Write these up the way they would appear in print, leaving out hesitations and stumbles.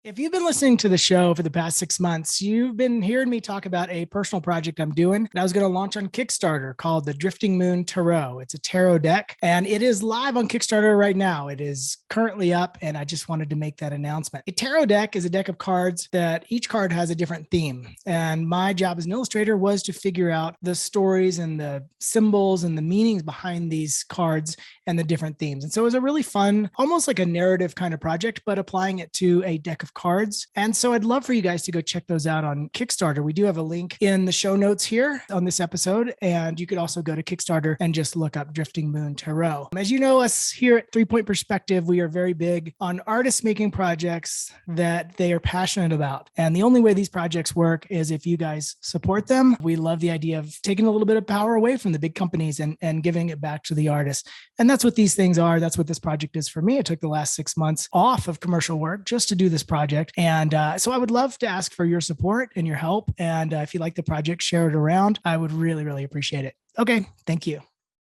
If you've been listening to the show for the past 6 months, you've been hearing me talk about a personal project I'm doing that I was going to launch on Kickstarter called the Drifting Moon Tarot. It's a tarot deck and it is live on Kickstarter right now. It is currently up and I just wanted to make that announcement. A tarot deck is a deck of cards that each card has a different theme. And my job as an illustrator was to figure out the stories and the symbols and the meanings behind these cards and the different themes. And so it was a really fun, almost like a narrative kind of project, but applying it to a deck of cards. And so I'd love for you guys to go check those out on Kickstarter. We do have a link in the show notes here on this episode. And you could also go to Kickstarter and just look up Drifting Moon Tarot. As you know, us here at 3 Point Perspective, we are very big on artists making projects that they are passionate about. And the only way these projects work is if you guys support them. We love the idea of taking a little bit of power away from the big companies and giving it back to the artists. And that's what these things are. That's what this project is for me. I took the last 6 months off of commercial work just to do this project. And so I would love to ask for your support and your help. And if you like the project, share it around. I would really, really appreciate it. Okay. Thank you.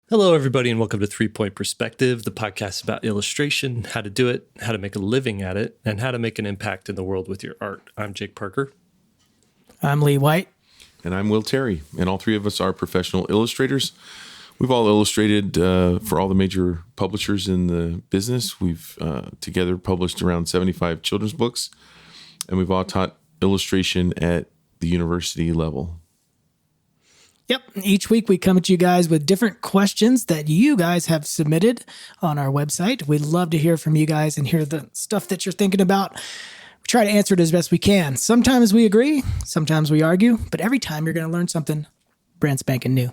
Hello, everybody, and welcome to 3 Point Perspective, the podcast about illustration, how to do it, how to make a living at it, and how to make an impact in the world with your art. I'm Jake Parker. I'm Lee White. And I'm Will Terry. And all three of us are professional illustrators. We've all illustrated for all the major publishers in the business. We've together published around 75 children's books, and we've all taught illustration at the university level. Yep. Each week we come at you guys with different questions that you guys have submitted on our website. We'd love to hear from you guys and hear the stuff that you're thinking about. We try to answer it as best we can. Sometimes we agree, sometimes we argue, but every time you're going to learn something brand spanking new.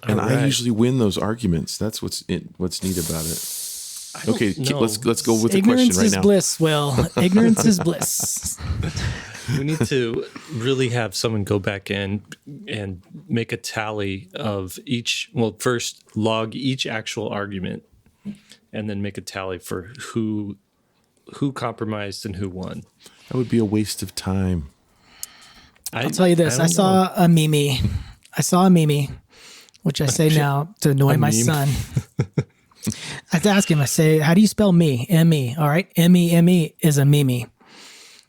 And I usually win those arguments. That's what's neat about it. Okay, let's go with the question right now. Ignorance is bliss, Will. Ignorance is bliss. We need to really have someone go back in and make a tally of each. Well, first log each actual argument, and then make a tally for who compromised and who won. That would be a waste of time. I'll tell you this. I saw a meme, which I say now to annoy my son. I have to ask him, I say, how do you spell me? M-E. All right. M-E-M-E is a meme.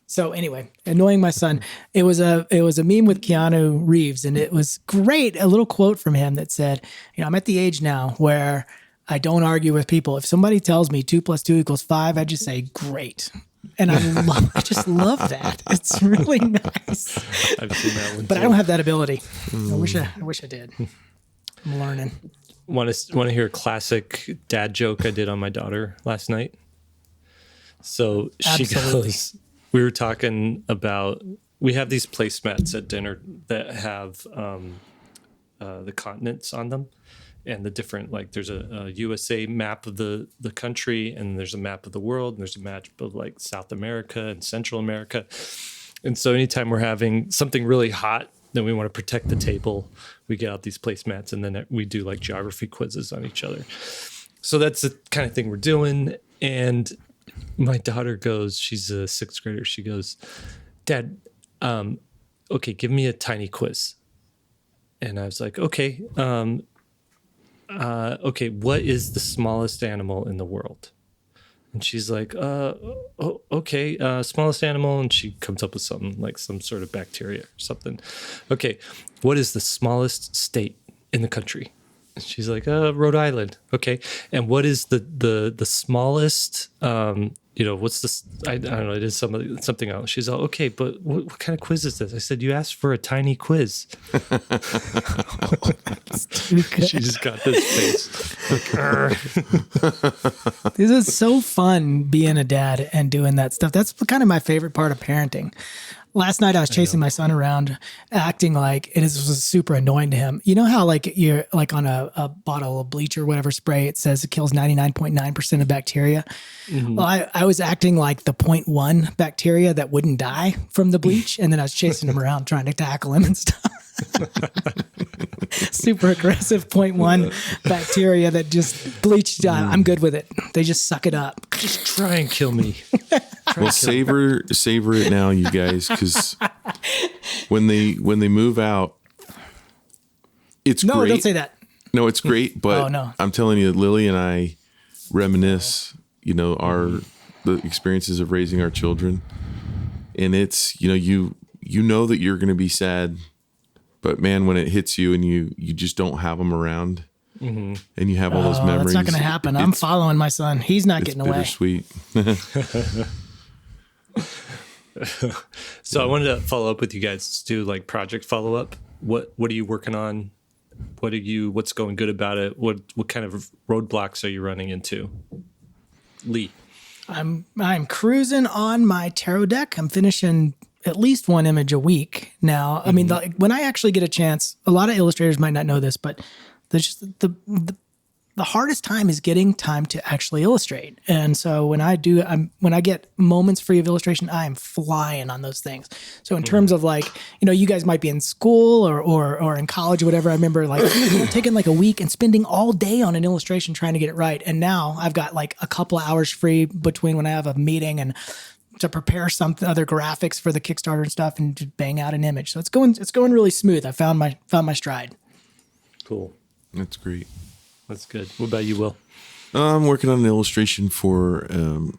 So anyway, annoying my son. It was a meme with Keanu Reeves, and it was great. A little quote from him that said, I'm at the age now where I don't argue with people. If somebody tells me 2 + 2 = 5, I just say, great. And I just love that. It's really nice. I've seen that one but too. I don't have that ability. I wish I did. I'm learning. Want to hear a classic dad joke I did on my daughter last night? So she goes, we were talking about, we have these placemats at dinner that have the continents on them and the different, like there's a USA map of the country, and there's a map of the world, and there's a map of like South America and Central America. And so anytime we're having something really hot, then we want to protect the table, we get out these placemats, and then we do like geography quizzes on each other. So that's the kind of thing we're doing. And my daughter goes, she's a 6th grader. She goes, Dad, okay, give me a tiny quiz. And I was like, okay, what is the smallest animal in the world? And she's like, okay, smallest animal. And she comes up with something like some sort of bacteria or something. Okay, what is the smallest state in the country? And she's like, Rhode Island. Okay, and what is the smallest, what's this? I don't know, it is something else. She's all, okay, but what kind of quiz is this? I said, you asked for a tiny quiz. She just got this face. This is so fun being a dad and doing that stuff. That's kind of my favorite part of parenting. Last night I was chasing my son around, acting like it was super annoying to him. You know how like you're like on a bottle of bleach or whatever spray, it says it kills 99.9% of bacteria. Mm-hmm. Well, I was acting like the 0.1 bacteria that wouldn't die from the bleach, and then I was chasing him around trying to tackle him and stuff. Super aggressive 0.1 bacteria that just bleached. I'm good with it. They just suck it up. Just try and kill me. Well, savor it now, you guys, because when they move out, it's great. No, don't say that. No, it's great, but I'm telling you, Lily and I reminisce, the experiences of raising our children. and it's, you know that you're going to be sad, but man, when it hits you and you just don't have them around, and you have all those memories. That's not going to happen. I'm following my son. He's not getting away. It's bittersweet. So I wanted to follow up with you guys, do like project follow up. What are you working on? What's going good about it? What kind of roadblocks are you running into? Lee. I'm cruising on my tarot deck. I'm finishing at least one image a week now. I mean, when I actually get a chance, a lot of illustrators might not know this, but there's just the hardest time is getting time to actually illustrate. And so when I get moments free of illustration, I am flying on those things. So in terms of like, you guys might be in school or in college or whatever. I remember like taking like a week and spending all day on an illustration trying to get it right. And now I've got like a couple of hours free between when I have a meeting and to prepare some other graphics for the Kickstarter and stuff and to bang out an image. So it's going really smooth. I found my stride. Cool. That's great. That's good. What about you, Will? I'm working on an illustration for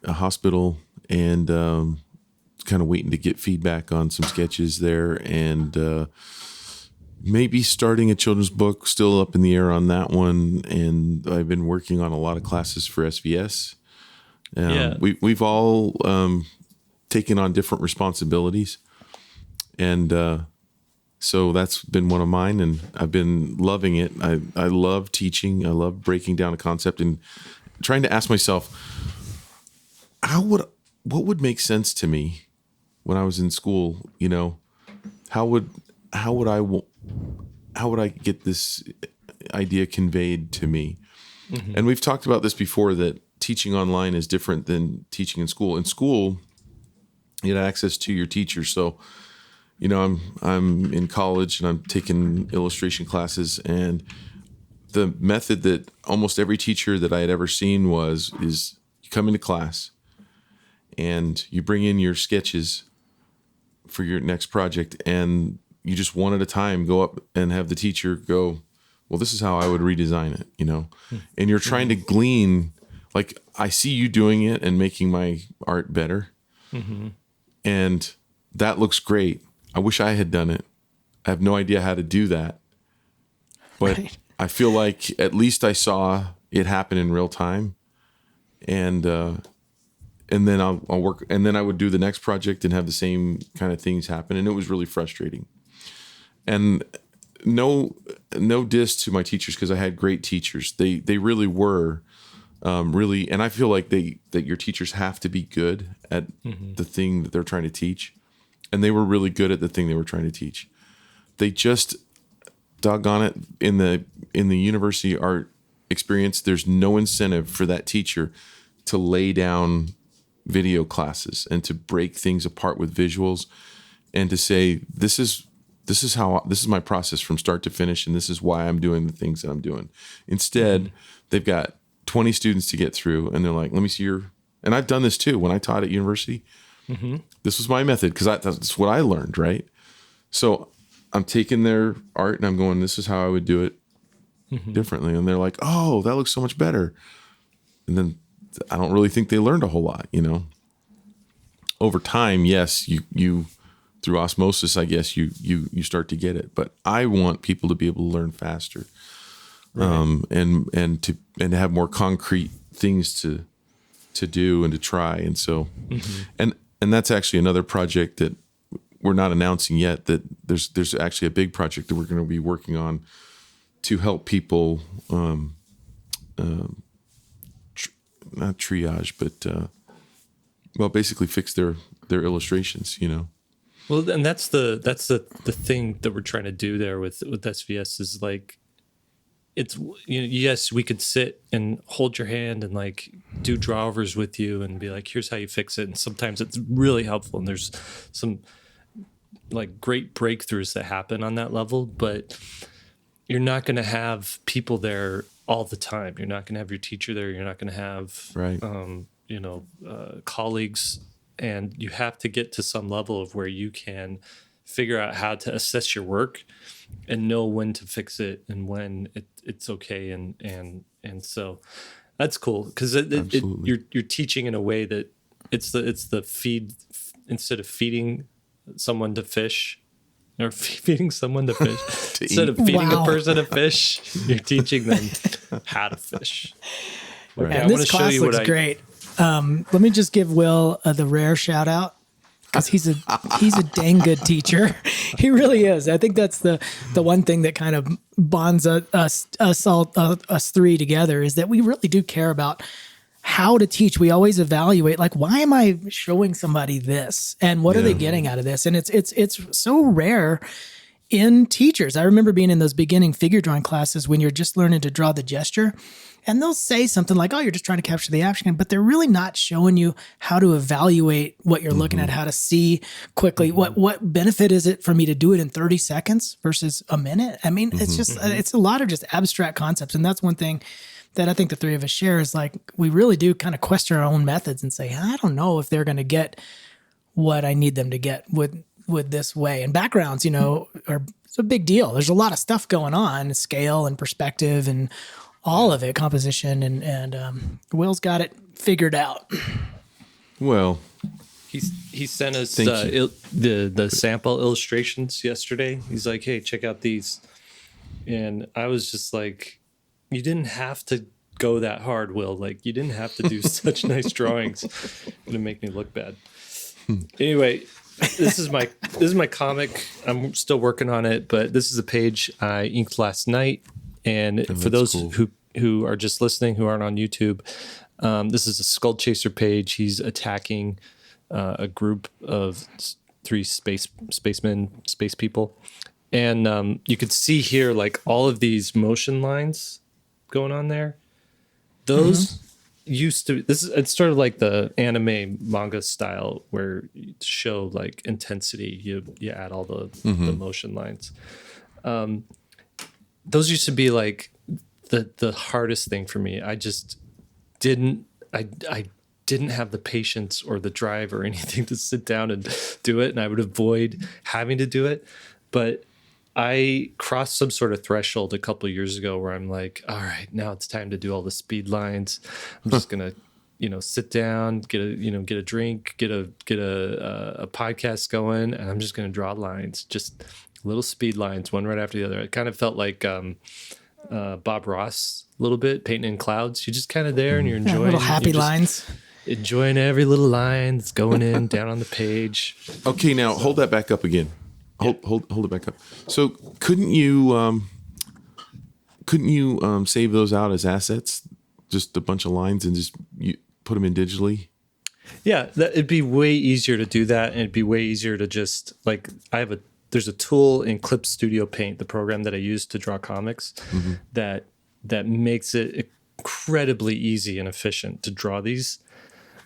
a hospital and kind of waiting to get feedback on some sketches there, and maybe starting a children's book. Still up in the air on that one. And I've been working on a lot of classes for SVS. We've all taken on different responsibilities, and so that's been one of mine, and I've been loving it. I love teaching. I love breaking down a concept and trying to ask myself, what would make sense to me when I was in school? How would I get this idea conveyed to me? Mm-hmm. And we've talked about this before, that teaching online is different than teaching in school. In school, you had access to your teacher, so. I'm in college and I'm taking illustration classes, and the method that almost every teacher that I had ever seen is you come into class and you bring in your sketches for your next project, and you just one at a time go up and have the teacher go, well, this is how I would redesign it, and you're trying to glean, like, I see you doing it and making my art better. Mm-hmm. And that looks great. I wish I had done it. I have no idea how to do that. But right. I feel like at least I saw it happen in real time. And then I'll work, and then I would do the next project and have the same kind of things happen. And it was really frustrating. And no diss to my teachers, because I had great teachers. They really were really, and I feel like that your teachers have to be good at the thing that they're trying to teach. And they were really good at the thing they were trying to teach. They just, doggone it, in the university art experience, there's no incentive for that teacher to lay down video classes and to break things apart with visuals and to say, this is my process from start to finish, and this is why I'm doing the things that I'm doing. Instead, they've got 20 students to get through, and they're like, let me see and I've done this too when I taught at university. Mm-hmm. This was my method because that's what I learned, right? So I'm taking their art and I'm going, this is how I would do it differently. And they're like, oh, that looks so much better. And then I don't really think they learned a whole lot, Over time, yes, you through osmosis, I guess you start to get it. But I want people to be able to learn faster, right. and to have more concrete things to do and to try. And so, and that's actually another project that we're not announcing yet, that there's actually a big project that we're going to be working on to help people, not triage, but basically fix their illustrations, Well, and that's the thing that we're trying to do there with SVS is like, it's, yes, we could sit and hold your hand and like do drawovers with you and be like, here's how you fix it. And sometimes it's really helpful. And there's some like great breakthroughs that happen on that level, but you're not going to have people there all the time. You're not going to have your teacher there. You're not going to have, right. Colleagues, and you have to get to some level of where you can figure out how to assess your work and know when to fix it and when it's okay. And so that's cool, because you're teaching in a way that it's the instead of feeding someone to fish, or feeding someone to fish, instead of feeding a person a fish, you're teaching them how to fish. Right. And this class looks great. Let me just give Will the rare shout out, because he's a dang good teacher. He really is. I think that's the one thing that kind of bonds us three together, is that we really do care about how to teach. We always evaluate, like, why am I showing somebody this, and what are they getting out of this? And it's so rare in teachers. I remember being in those beginning figure drawing classes when you're just learning to draw the gesture, and they'll say something like, "Oh, you're just trying to capture the action," but they're really not showing you how to evaluate what you're looking at, how to see quickly. What benefit is it for me to do it in 30 seconds versus a minute? I mean, it's just it's a lot of just abstract concepts, and that's one thing that I think the three of us share, is like, we really do kind of question our own methods and say, I don't know if they're going to get what I need them to get with this way. And backgrounds, it's a big deal. There's a lot of stuff going on, scale and perspective and all of it, composition, and Will's got it figured out. Well, he sent us the sample illustrations yesterday. He's like, hey, check out these. And I was just like, you didn't have to go that hard, Will. Like, you didn't have to do such nice drawings to make me look bad. Anyway, this is my comic. I'm still working on it, but this is a page I inked last night. And for those who are just listening, who aren't on YouTube, this is a Skull Chaser page. He's attacking a group of 3 space people. And you could see here, like, all of these motion lines going on there. Those used to, it's sort of like the anime manga style, where you show like intensity, you add all the motion lines. Those used to be like the hardest thing for me. I just didn't have the patience or the drive or anything to sit down and do it, and I would avoid having to do it. But I crossed some sort of threshold a couple of years ago where I'm like, all right, now it's time to do all the speed lines. I'm just gonna, sit down, get a drink, get a podcast going, and I'm just gonna draw lines, just little speed lines, one right after the other. It kind of felt like Bob Ross a little bit, painting in clouds. You're just kind of there and you're enjoying little happy lines. Enjoying every little line that's going in down on the page. Okay, now hold that back up again. Hold it back up. So couldn't you save those out as assets, just a bunch of lines, and just put them in digitally? Yeah, it'd be way easier to do that, and it'd be way easier to just, like, there's a tool in Clip Studio Paint, the program that I use to draw comics, that makes it incredibly easy and efficient to draw these.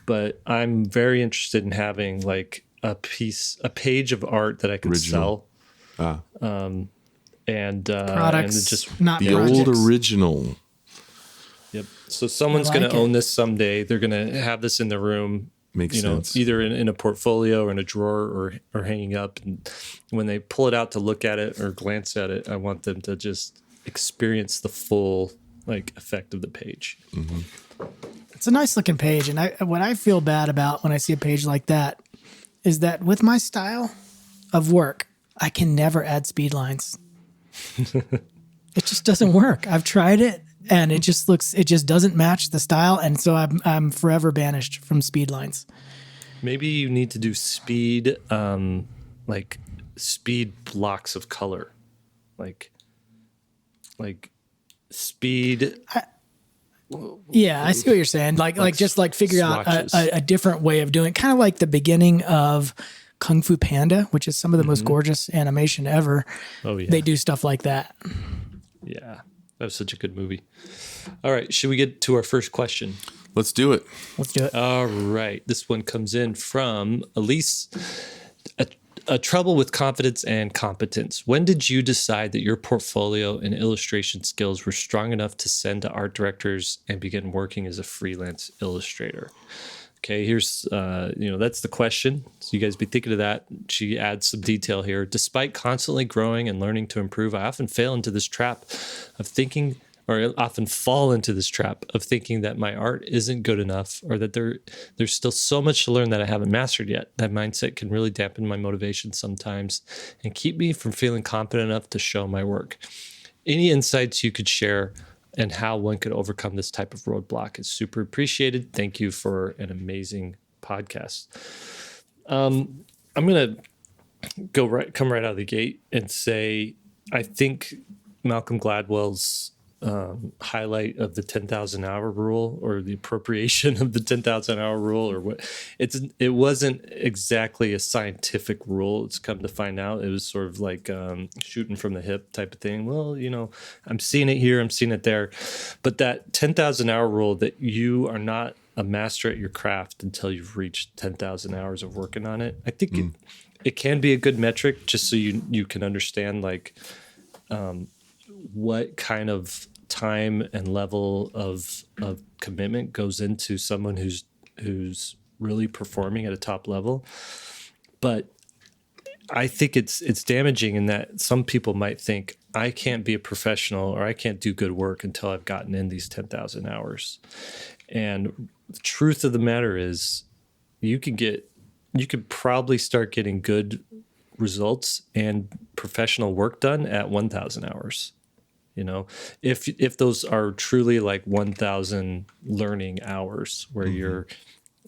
But I'm very interested in having like a page of art that I can sell. And products, and just not the projects. Old original. Yep. So someone's going to own this someday. They're going to have this in their room. Makes sense. Either in a portfolio or in a drawer or hanging up. And when they pull it out to look at it or glance at it, I want them to just experience the full effect of the page. It's a nice looking page, and what I feel bad about when I see a page like that is that with my style of work, I can never add speed lines. It just doesn't work. I've tried it, and it just doesn't match the style, and so I'm forever banished from speed lines. Maybe you need to do speed, speed blocks of color, like speed. Yeah, I see what you're saying. Like figure out a different way of doing it. Kind of like the beginning of Kung Fu Panda, which is some of the most gorgeous animation ever. Oh, yeah. They do stuff like that. Yeah, that was such a good movie. All right, should we get to our first question? Let's do it. All right, this one comes in from Elise. A trouble with confidence and competence. When did you decide that your portfolio and illustration skills were strong enough to send to art directors and begin working as a freelance illustrator? Okay, here's, that's the question. So you guys be thinking of that. She adds some detail here. Despite constantly growing and learning to improve, I often fail into this trap of thinking or I often fall into this trap of thinking that my art isn't good enough, or that there's still so much to learn that I haven't mastered yet. That mindset can really dampen my motivation sometimes and keep me from feeling confident enough to show my work. Any insights you could share and how one could overcome this type of roadblock is super appreciated. Thank you for an amazing podcast. I'm going to come right out of the gate and say, I think Malcolm Gladwell's highlight of the 10,000 hour rule, or the appropriation of the 10,000 hour rule, or what it wasn't exactly a scientific rule. It's come to find out it was sort of like shooting from the hip type of thing. Well, I'm seeing it here, I'm seeing it there, but that 10,000 hour rule, that you are not a master at your craft until you've reached 10,000 hours of working on it. I think it can be a good metric, just so you can understand what kind of time and level of commitment goes into someone who's really performing at a top level. But I think it's damaging in that some people might think, I can't be a professional, or I can't do good work until I've gotten in these 10,000 hours. And the truth of the matter is, you could probably start getting good results and professional work done at 1,000 hours. If those are truly like 1,000 learning hours, where you're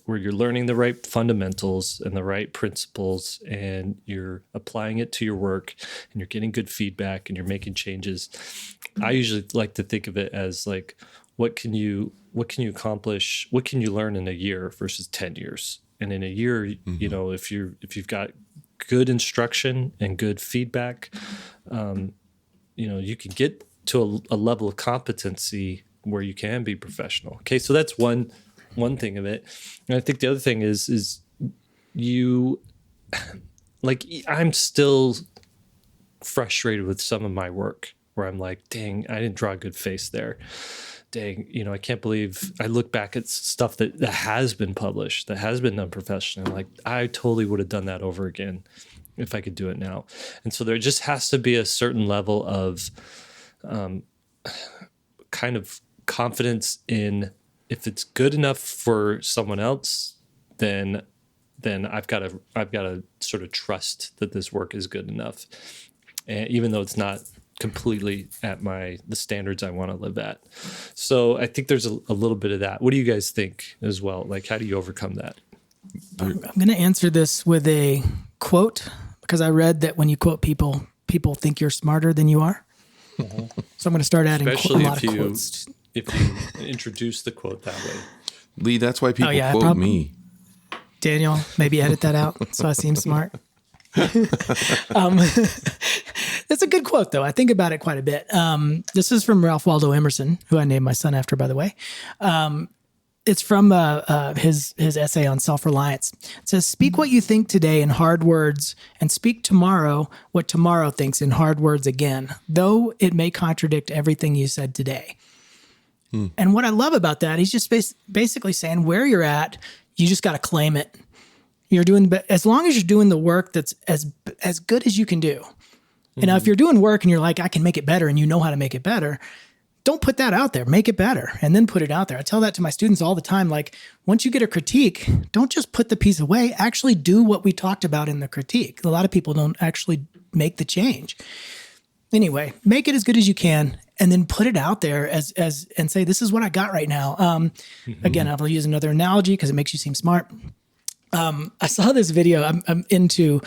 learning the right fundamentals and the right principles, and you're applying it to your work, and you're getting good feedback, and you're making changes. I usually like to think of it as like, what can you accomplish? What can you learn in a year versus 10 years? And in a year, if you've got good instruction and good feedback, you can get to a level of competency where you can be professional. Okay, so that's one thing of it. And I think the other thing is I'm still frustrated with some of my work, where I'm like, dang, I didn't draw a good face there. Dang, I can't believe I look back at stuff that has been published, that has been done professionally. Like, I totally would have done that over again if I could do it now. And so there just has to be a certain level of kind of confidence in, if it's good enough for someone else, then I've got to sort of trust that this work is good enough, and even though it's not completely at the standards I want to live at. So I think there's a little bit of that. What do you guys think as well? Like, how do you overcome that? I'm going to answer this with a quote, because I read that when you quote people think you're smarter than you are. Mm-hmm. So I'm going to start adding a lot of quotes. If you introduce the quote that way. Lee, that's why people quote me. Daniel, maybe edit that out so I seem smart. It's a good quote, though. I think about it quite a bit. This is from Ralph Waldo Emerson, who I named my son after, by the way. It's from his essay on self-reliance. It says, speak what you think today in hard words, and speak tomorrow what tomorrow thinks in hard words again, though it may contradict everything you said today. And what I love about that, he's just basically saying, where you're at, you just got to claim it. You're doing, as long as you're doing the work that's as good as you can do. Mm-hmm. And now if you're doing work and you're like, I can make it better, and you know how to make it better, don't put that out there. Make it better and then put it out there. I tell that to my students all the time. Like, once you get a critique, don't just put the piece away. Actually do what we talked about in the critique. A lot of people don't actually make the change. Anyway, make it as good as you can, and then put it out there and say, this is what I got right now. Again, I'll use another analogy because it makes you seem smart. I saw this video. I'm into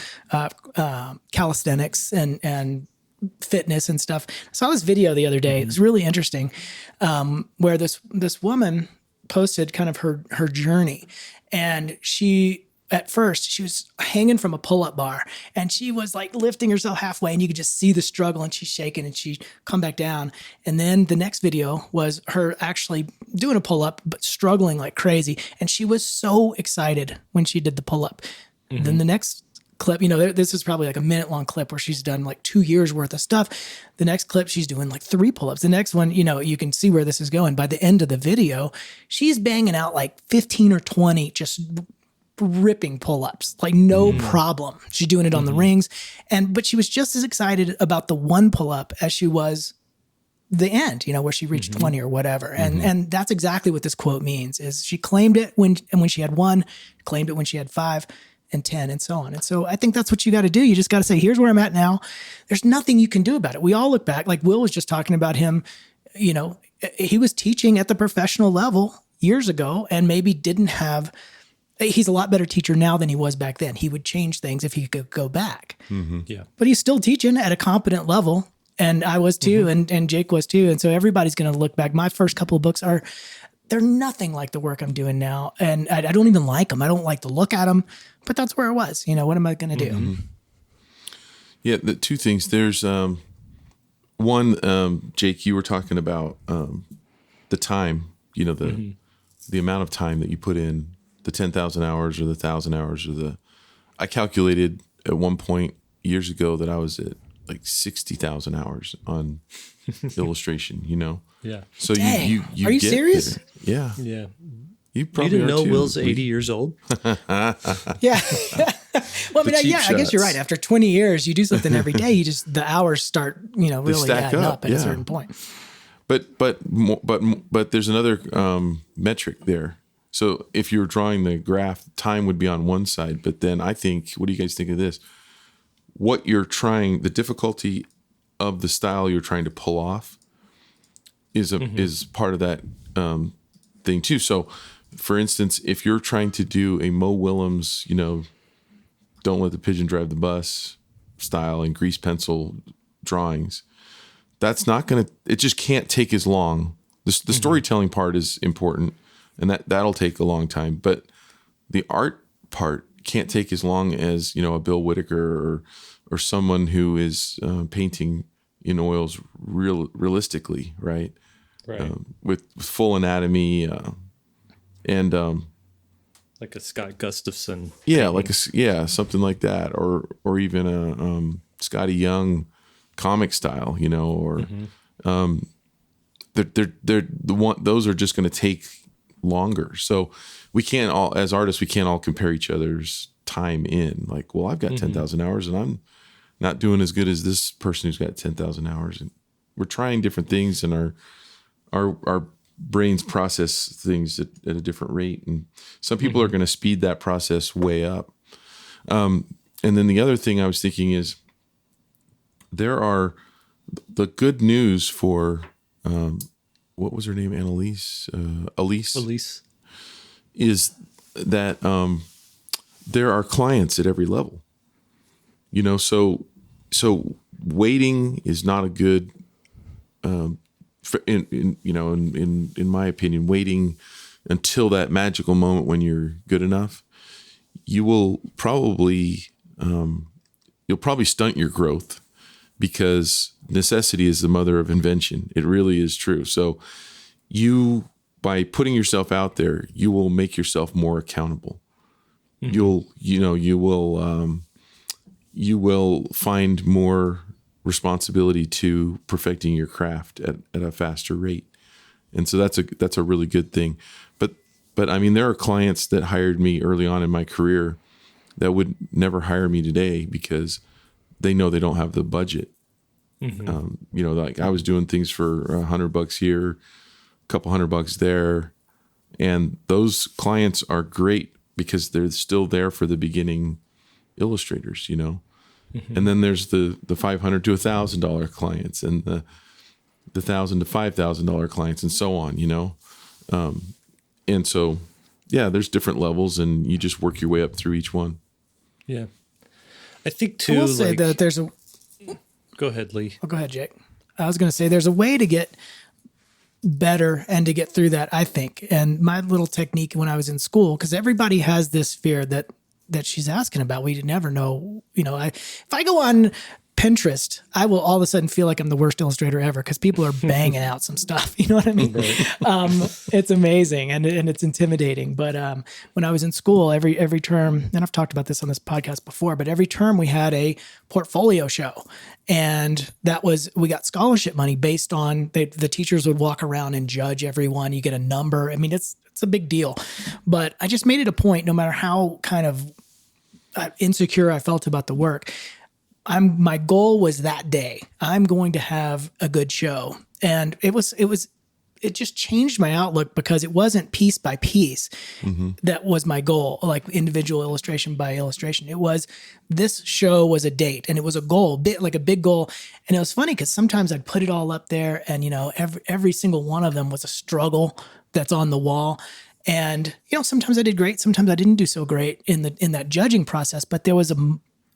calisthenics and fitness and stuff. I saw this video the other day. It was really interesting, where this woman posted kind of her journey, and at first she was hanging from a pull-up bar, and she was like lifting herself halfway, and you could just see the struggle, and she's shaking, and she come back down. And then the next video was her actually doing a pull-up, but struggling like crazy. And she was so excited when she did the pull-up. Mm-hmm. Then the next clip, this is probably like a minute-long clip where she's done like 2 years worth of stuff. The next clip, she's doing like 3 pull-ups. The next one, you can see where this is going. By the end of the video, she's banging out like 15 or 20 just ripping pull-ups, like no problem. She's doing it on the rings. But she was just as excited about the one pull-up as she was the end, where she reached 20 or whatever. And that's exactly what this quote means, is she claimed it when she had 1, claimed it when she had 5 and 10 and so on. And so I think that's what you got to do. You just got to say, here's where I'm at now. There's nothing you can do about it. We all look back, like Will was just talking about him, he was teaching at the professional level years ago and maybe he's a lot better teacher now than he was back then. He would change things if he could go back. Yeah. But he's still teaching at a competent level. And I was too, and Jake was too. And so everybody's going to look back. My first couple of books they're nothing like the work I'm doing now. And I don't even like them. I don't like to look at them, but that's where it was. What am I going to do? Yeah, the two things. There's one, Jake, you were talking about the time, the amount of time that you put in, the 10,000 hours or the 1,000 hours I calculated at one point years ago that I was at like 60,000 hours on illustration, Yeah. So Dang. you Are you get serious? there. Yeah. Yeah. You probably didn't know too. Will's 80 years old. Yeah. Well, I cheap guess you're shots. right. After 20 years, you do something every day. The hours start, really stack adding up, up at a certain point. But there's another metric there. So if you're drawing the graph, time would be on one side. But then I think, what do you guys think of this? What you're trying, the difficulty of the style you're trying to pull off is part of that thing too. So, for instance, if you're trying to do a Mo Willems, don't let the pigeon drive the bus style and grease pencil drawings, that's not going to, it just can't take as long. The storytelling part is important, and that'll take a long time. But the art part can't take as long as, a Bill Whitaker or someone who is painting in oils realistically, right? Right. With full anatomy and Like a Scott Gustafson. yeah, something like that, or even a Scotty Young comic style, or they're the one. Those are just going to take longer. So we can't all, as artists, we can't all compare each other's time in. Like, well, I've got 10,000 hours, and I'm not doing as good as this person who's got 10,000 hours. And we're trying different things, and our brains process things at a different rate. And some people are going to speed that process way up. And then the other thing I was thinking is there are the good news for, what was her name? Elise, is that, there are clients at every level, so waiting is not a good, in my opinion, waiting until that magical moment when you're good enough, you'll probably stunt your growth, because necessity is the mother of invention. It really is true. So by putting yourself out there, you will make yourself more accountable. You will find more responsibility to perfecting your craft at a faster rate. And so that's a really good thing. But I mean, there are clients that hired me early on in my career that would never hire me today because they know they don't have the budget. Like I was doing things for $100 here, a couple $100 there. And those clients are great because they're still there for the beginning illustrators, And then there's the $500 to $1,000 clients, and the $1,000 to $5,000 clients, and so on, And so, yeah, there's different levels, and you just work your way up through each one. Yeah. I think too, I will say that there's a... Go ahead, Lee. Oh, go ahead, Jake. I was going to say there's a way to get better and to get through that, I think. And my little technique when I was in school, because everybody has this fear that she's asking about. We never know, if I go on Pinterest, I will all of a sudden feel like I'm the worst illustrator ever because people are banging out some stuff. You know what I mean? Right. It's amazing and it's intimidating. But when I was in school, every term, and I've talked about this on this podcast before, but every term we had a portfolio show. And we got scholarship money based on the teachers would walk around and judge everyone. You get a number. I mean, it's a big deal. But I just made it a point, no matter how kind of insecure I felt about the work, my goal was that day, I'm going to have a good show. And it just changed my outlook because it wasn't piece by piece. That was my goal, like individual illustration by illustration. It was, this show was a date, and it was a goal, like a big goal. And it was funny because sometimes I'd put it all up there, and every single one of them was a struggle that's on the wall. And sometimes I did great, sometimes I didn't do so great in that judging process. But there was a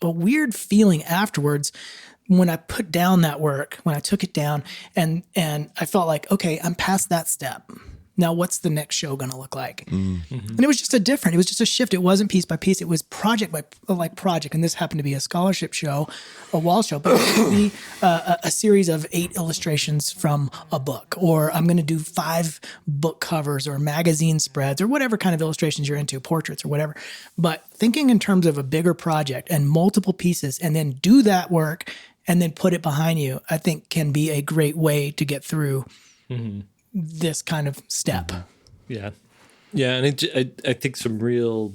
weird feeling afterwards when I put down that work, when I took it down, and I felt like, okay, I'm past that step. Now what's the next show going to look like? And it was just a shift. It wasn't piece by piece. It was project by project. And this happened to be a scholarship show, a wall show, but it could be a series of 8 illustrations from a book, or I'm going to do 5 book covers or magazine spreads or whatever kind of illustrations you're into, portraits or whatever. But thinking in terms of a bigger project and multiple pieces, and then do that work and then put it behind you, I think can be a great way to get through this kind of step. Yeah. Yeah. And I think some real,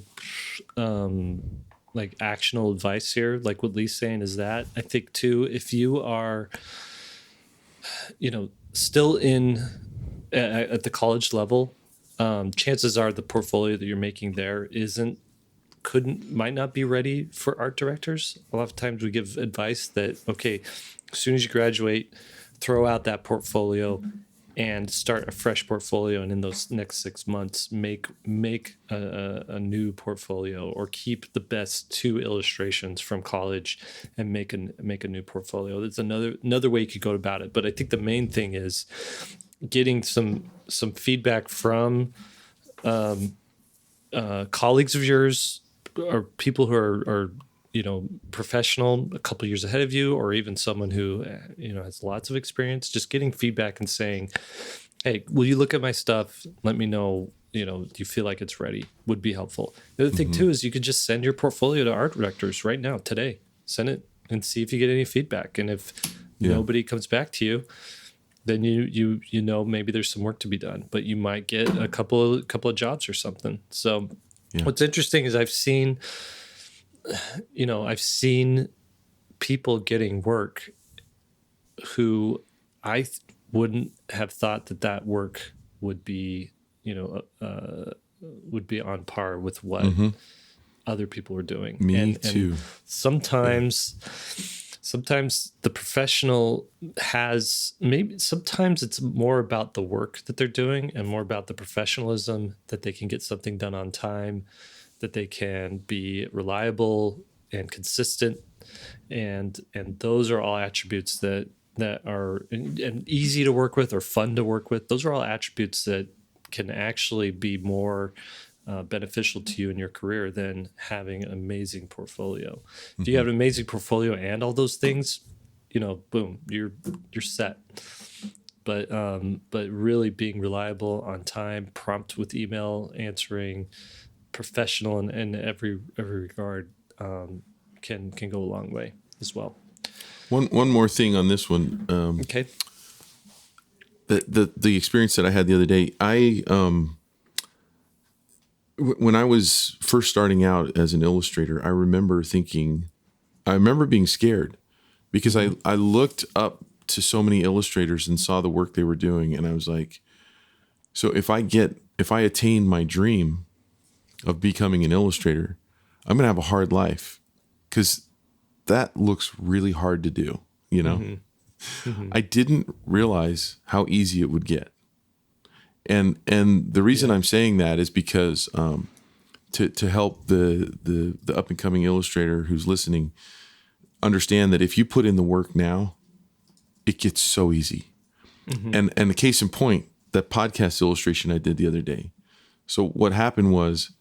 like actionable advice here, like what Lee's saying, is that I think too, if you are, still at the college level, chances are the portfolio that you're making there might not be ready for art directors. A lot of times we give advice that, okay, as soon as you graduate, throw out that portfolio and start a fresh portfolio. And in those next 6 months, make a new portfolio, or keep the best 2 illustrations from college and make a new portfolio. That's another way you could go about it. But I think the main thing is getting some feedback from colleagues of yours, or people who are professional a couple years ahead of you, or even someone who has lots of experience. Just getting feedback and saying, hey, will you look at my stuff? Let me know, do you feel like it's ready? Would be helpful. The other thing too is you could just send your portfolio to art directors right now, today. Send it and see if you get any feedback. And if nobody comes back to you, then maybe there's some work to be done, but you might get a couple of jobs or something. So what's interesting is I've seen people getting work who I wouldn't have thought that work would be on par with what other people were doing. Me too. And sometimes the professional sometimes it's more about the work that they're doing and more about the professionalism, that they can get something done on time, that they can be reliable and consistent. And those are all attributes that are and easy to work with or fun to work with. Those are all attributes that can actually be more beneficial to you in your career than having an amazing portfolio. If you have an amazing portfolio and all those things, boom, you're set. But really being reliable, on time, prompt with email answering, professional in every regard, can go a long way as well. One more thing on this one. Okay. The experience that I had the other day, when I was first starting out as an illustrator, I remember being scared because I looked up to so many illustrators and saw the work they were doing. And I was like, so if I attain my dream of becoming an illustrator, I'm going to have a hard life, because that looks really hard to do. I didn't realize how easy it would get. And the reason I'm saying that is because to help the up and coming illustrator who's listening understand that if you put in the work now, it gets so easy. And the case in point, that podcast illustration I did the other day. So what happened was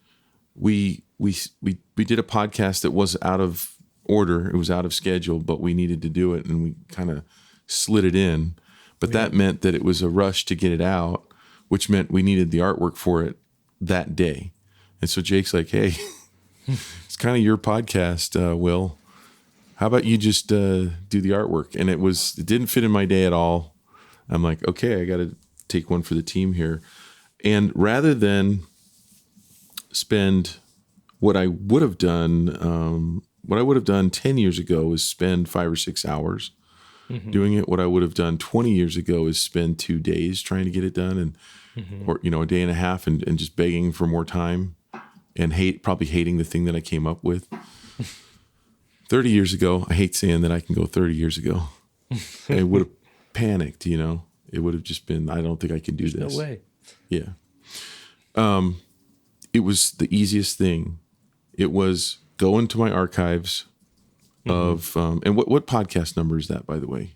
we did a podcast that was out of order. It was out of schedule, but we needed to do it, and we kind of slid it in. But that meant that it was a rush to get it out, which meant we needed the artwork for it that day. And so Jake's like, hey, it's kind of your podcast, Will. How about you just do the artwork? And it didn't fit in my day at all. I'm like, okay, I got to take one for the team here. And rather than spend what I would have done 10 years ago, was spend 5 or 6 hours doing it. What I would have done 20 years ago is spend 2 days trying to get it done, and or a day and a half, and just begging for more time, and probably hating the thing that I came up with. 30 years ago, I hate saying that I can go 30 years ago. I would have panicked, It would have just been, I don't think I can do this. No way. Yeah. It was the easiest thing. It was go into my archives of, and what podcast number is that, by the way?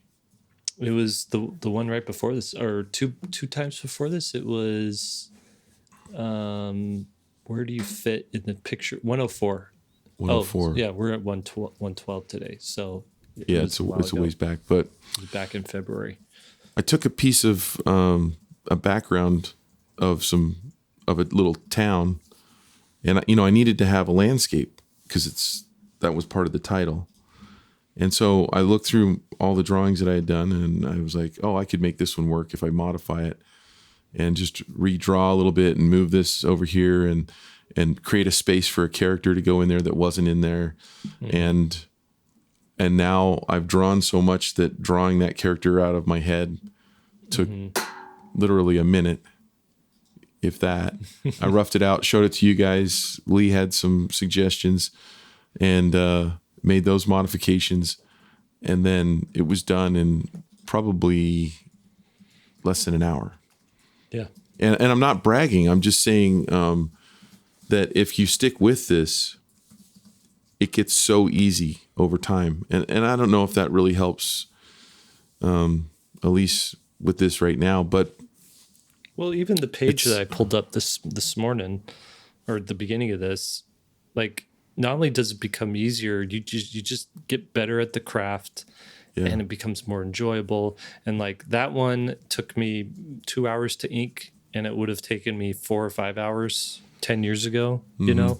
It was the one right before this, or two times before this. It was, where do you fit in the picture? 104. 104. Oh, yeah, we're at 112 today. So it's a ways back, but it was back in February. I took a piece of a background of a little town, and I needed to have a landscape because that was part of the title. And so I looked through all the drawings that I had done, and I was like, oh, I could make this one work if I modify it and just redraw a little bit and move this over here and create a space for a character to go in there that wasn't in there. And now I've drawn so much that drawing that character out of my head took literally a minute, if that. I roughed it out, showed it to you guys. Lee had some suggestions, and made those modifications, and then it was done in probably less than an hour. Yeah. And I'm not bragging. I'm just saying that if you stick with this, it gets so easy over time. And I don't know if that really helps, at least with this right now, but. Well, even the page that I pulled up this morning, or at the beginning of this, like, not only does it become easier, you just get better at the craft, and it becomes more enjoyable. And like that one took me 2 hours to ink, and it would have taken me 4 or 5 hours 10 years ago. You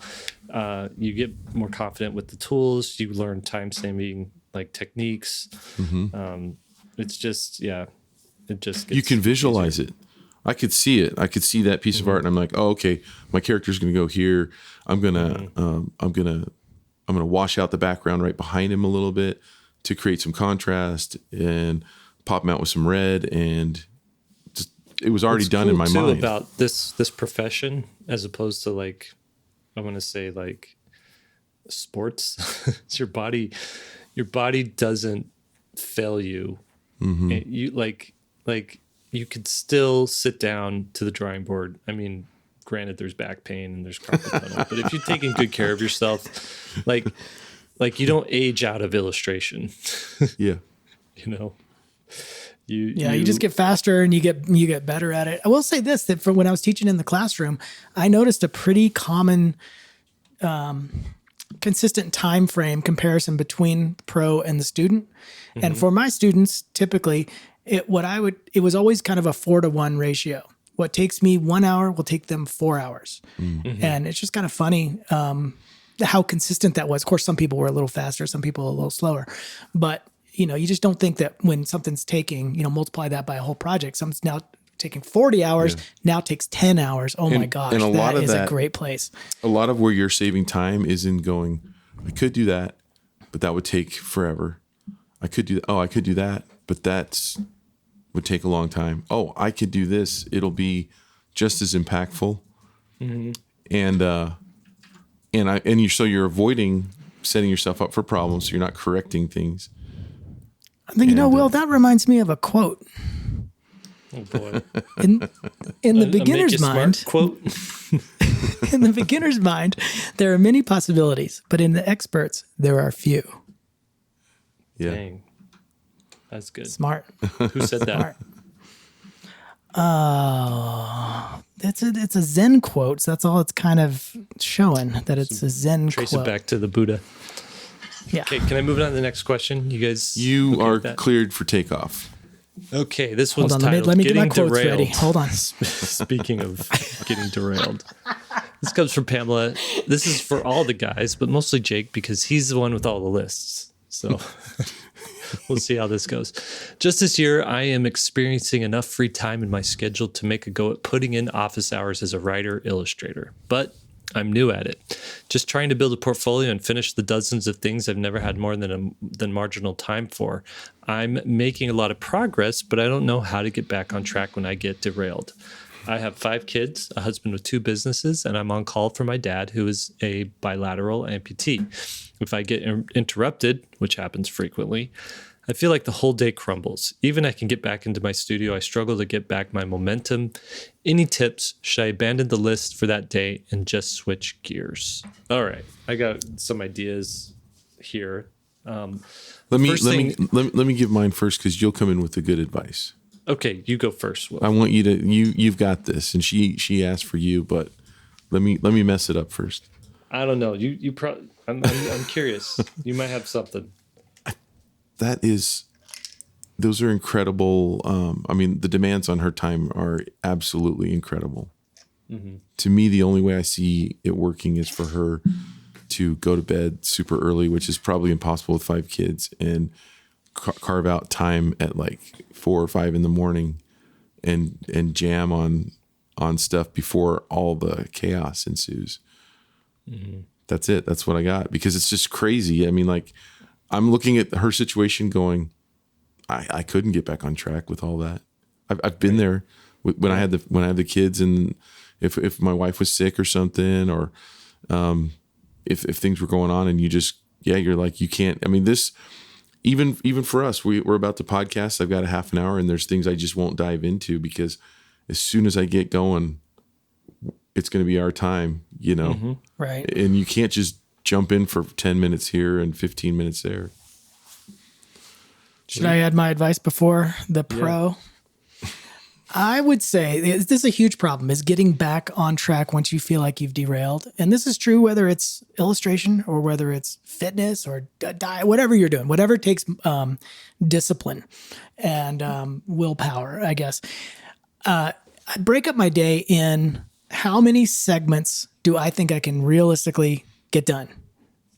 get more confident with the tools. You learn time-saving techniques. It's just, it just gets you can visualize easier. it. I could see it. I could see that piece of art, and I'm like, oh, okay, my character's going to go here. I'm gonna wash out the background right behind him a little bit to create some contrast, and pop him out with some red, and just it was already done in my mind. About this profession, as opposed to I want to say sports, it's your body doesn't fail you. You you could still sit down to the drawing board. I mean, granted, there's back pain and there's carpal tunnel, but if you're taking good care of yourself, you don't age out of illustration. Yeah. You just get faster and you get better at it. I will say this, that from when I was teaching in the classroom, I noticed a pretty common, consistent time frame comparison between the pro and the student. And for my students, typically, it was always kind of a 4-to-1 ratio. What takes me 1 hour will take them 4 hours. And it's just kind of funny how consistent that was. Of course, some people were a little faster, some people a little slower. But, you just don't think that when something's taking, multiply that by a whole project, something's now taking 40 hours, now takes 10 hours. Oh my gosh, and that is a great place. A lot of where you're saving time is in going, I could do that, but that would take forever. I could do that, but would take a long time. Oh, I could do this. It'll be just as impactful. So you're avoiding setting yourself up for problems. So you're not correcting things. I think, Will, that reminds me of a quote. Oh boy. In the beginner's mind, quote. In the beginner's mind, there are many possibilities, but in the experts, there are few. Yeah. Dang. That's good. Smart. Who said that? It's a Zen quote. So that's all it's kind of showing, that it's a Zen Trace quote. it back to the Buddha. Yeah. Okay, can I move on to the next question? You guys, you are cleared for takeoff. Okay, this one's Hold on, titled let me get my Getting quotes Derailed. ready. Hold on. Speaking of getting derailed, this comes from Pamela. This is for all the guys, but mostly Jake, because he's the one with all the lists. So we'll see how this goes. Just this year, I am experiencing enough free time in my schedule to make a go at putting in office hours as a writer illustrator. But I'm new at it. Just trying to build a portfolio and finish the dozens of things I've never had more than marginal time for. I'm making a lot of progress, but I don't know how to get back on track when I get derailed. I have 5 kids, a husband with 2 businesses, and I'm on call for my dad, who is a bilateral amputee. If I get interrupted, which happens frequently, I feel like the whole day crumbles. Even I can get back into my studio, I struggle to get back my momentum. Any tips? Should I abandon the list for that day and just switch gears? All right, I got some ideas here. Let me give mine first, because you'll come in with the good advice. Okay, you go first, Will. I want you to you've got this, and she asked for you, but let me mess it up first. I don't know. You probably. I'm curious. You might have something. Those are incredible. I mean, the demands on her time are absolutely incredible. Mm-hmm. To me, the only way I see it working is for her to go to bed super early, which is probably impossible with 5 kids, and carve out time at like 4 or 5 in the morning and jam on stuff before all the chaos ensues. Mm-hmm. That's it. That's what I got, because it's just crazy. I mean, like, I'm looking at her situation going, I couldn't get back on track with all that. I've been there when I had the kids, and if my wife was sick or something, or if things were going on, and you're like, you can't. I mean, this even for us, we're about to podcast. I've got a half an hour, and there's things I just won't dive into, because as soon as I get going, it's going to be our time, Mm-hmm. Right. And you can't just jump in for 10 minutes here and 15 minutes there. Should I add my advice before the pro? Yeah. I would say this is a huge problem, is getting back on track once you feel like you've derailed. And this is true whether it's illustration or whether it's fitness or diet, whatever you're doing, whatever takes discipline and willpower, I guess. I break up my day in how many segments do I think I can realistically get done.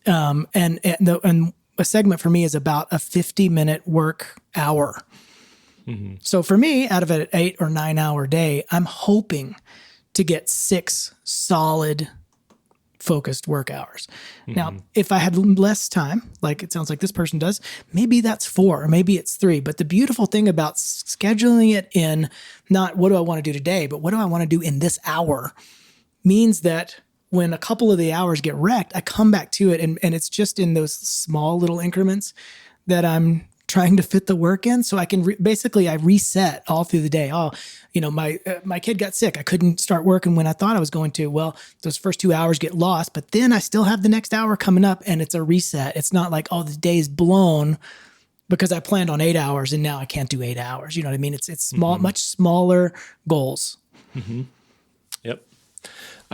And a segment for me is about a 50-minute work hour. Mm-hmm. So for me, out of an 8 or 9 hour day, I'm hoping to get 6 solid focused work hours. Mm-hmm. Now, if I had less time, like it sounds like this person does, maybe that's 4, or maybe it's 3. But the beautiful thing about scheduling it in not what do I want to do today, but what do I want to do in this hour, means that when a couple of the hours get wrecked, I come back to it, and it's just in those small little increments that I'm trying to fit the work in. So I can I reset all through the day. Oh, my kid got sick. I couldn't start working when I thought I was going to. Well, those first 2 hours get lost, but then I still have the next hour coming up, and it's a reset. It's not like, oh, the day's blown because I planned on 8 hours and now I can't do 8 hours. You know what I mean? It's small, much smaller goals. Mm-hmm. Yep.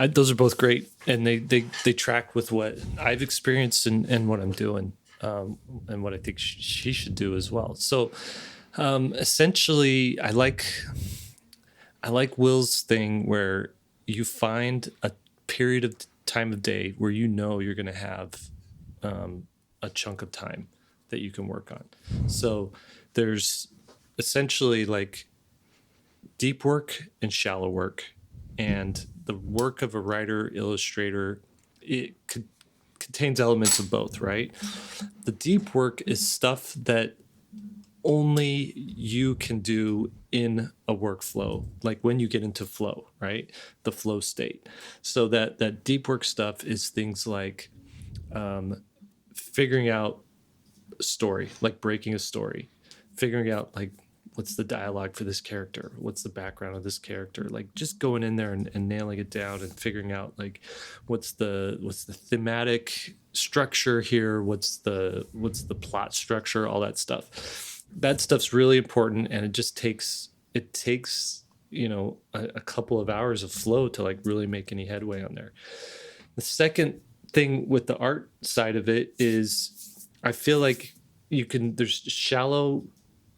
Those are both great, and they track with what I've experienced and what I'm doing, and what I think she should do as well. So, essentially, I like Will's thing where you find a period of time of day where you're going to have a chunk of time that you can work on. So there's essentially like deep work and shallow work, and the work of a writer, illustrator, it contains elements of both, right? The deep work is stuff that only you can do in a workflow, like when you get into flow, right? The flow state. So that deep work stuff is things like figuring out a story, like breaking a story, figuring out like what's the dialogue for this character, what's the background of this character, like just going in there and nailing it down and figuring out like what's the thematic structure here, what's the plot structure, all that stuff. That stuff's really important, and it takes a couple of hours of flow to like really make any headway on there. The second thing with the art side of it is I feel like there's shallow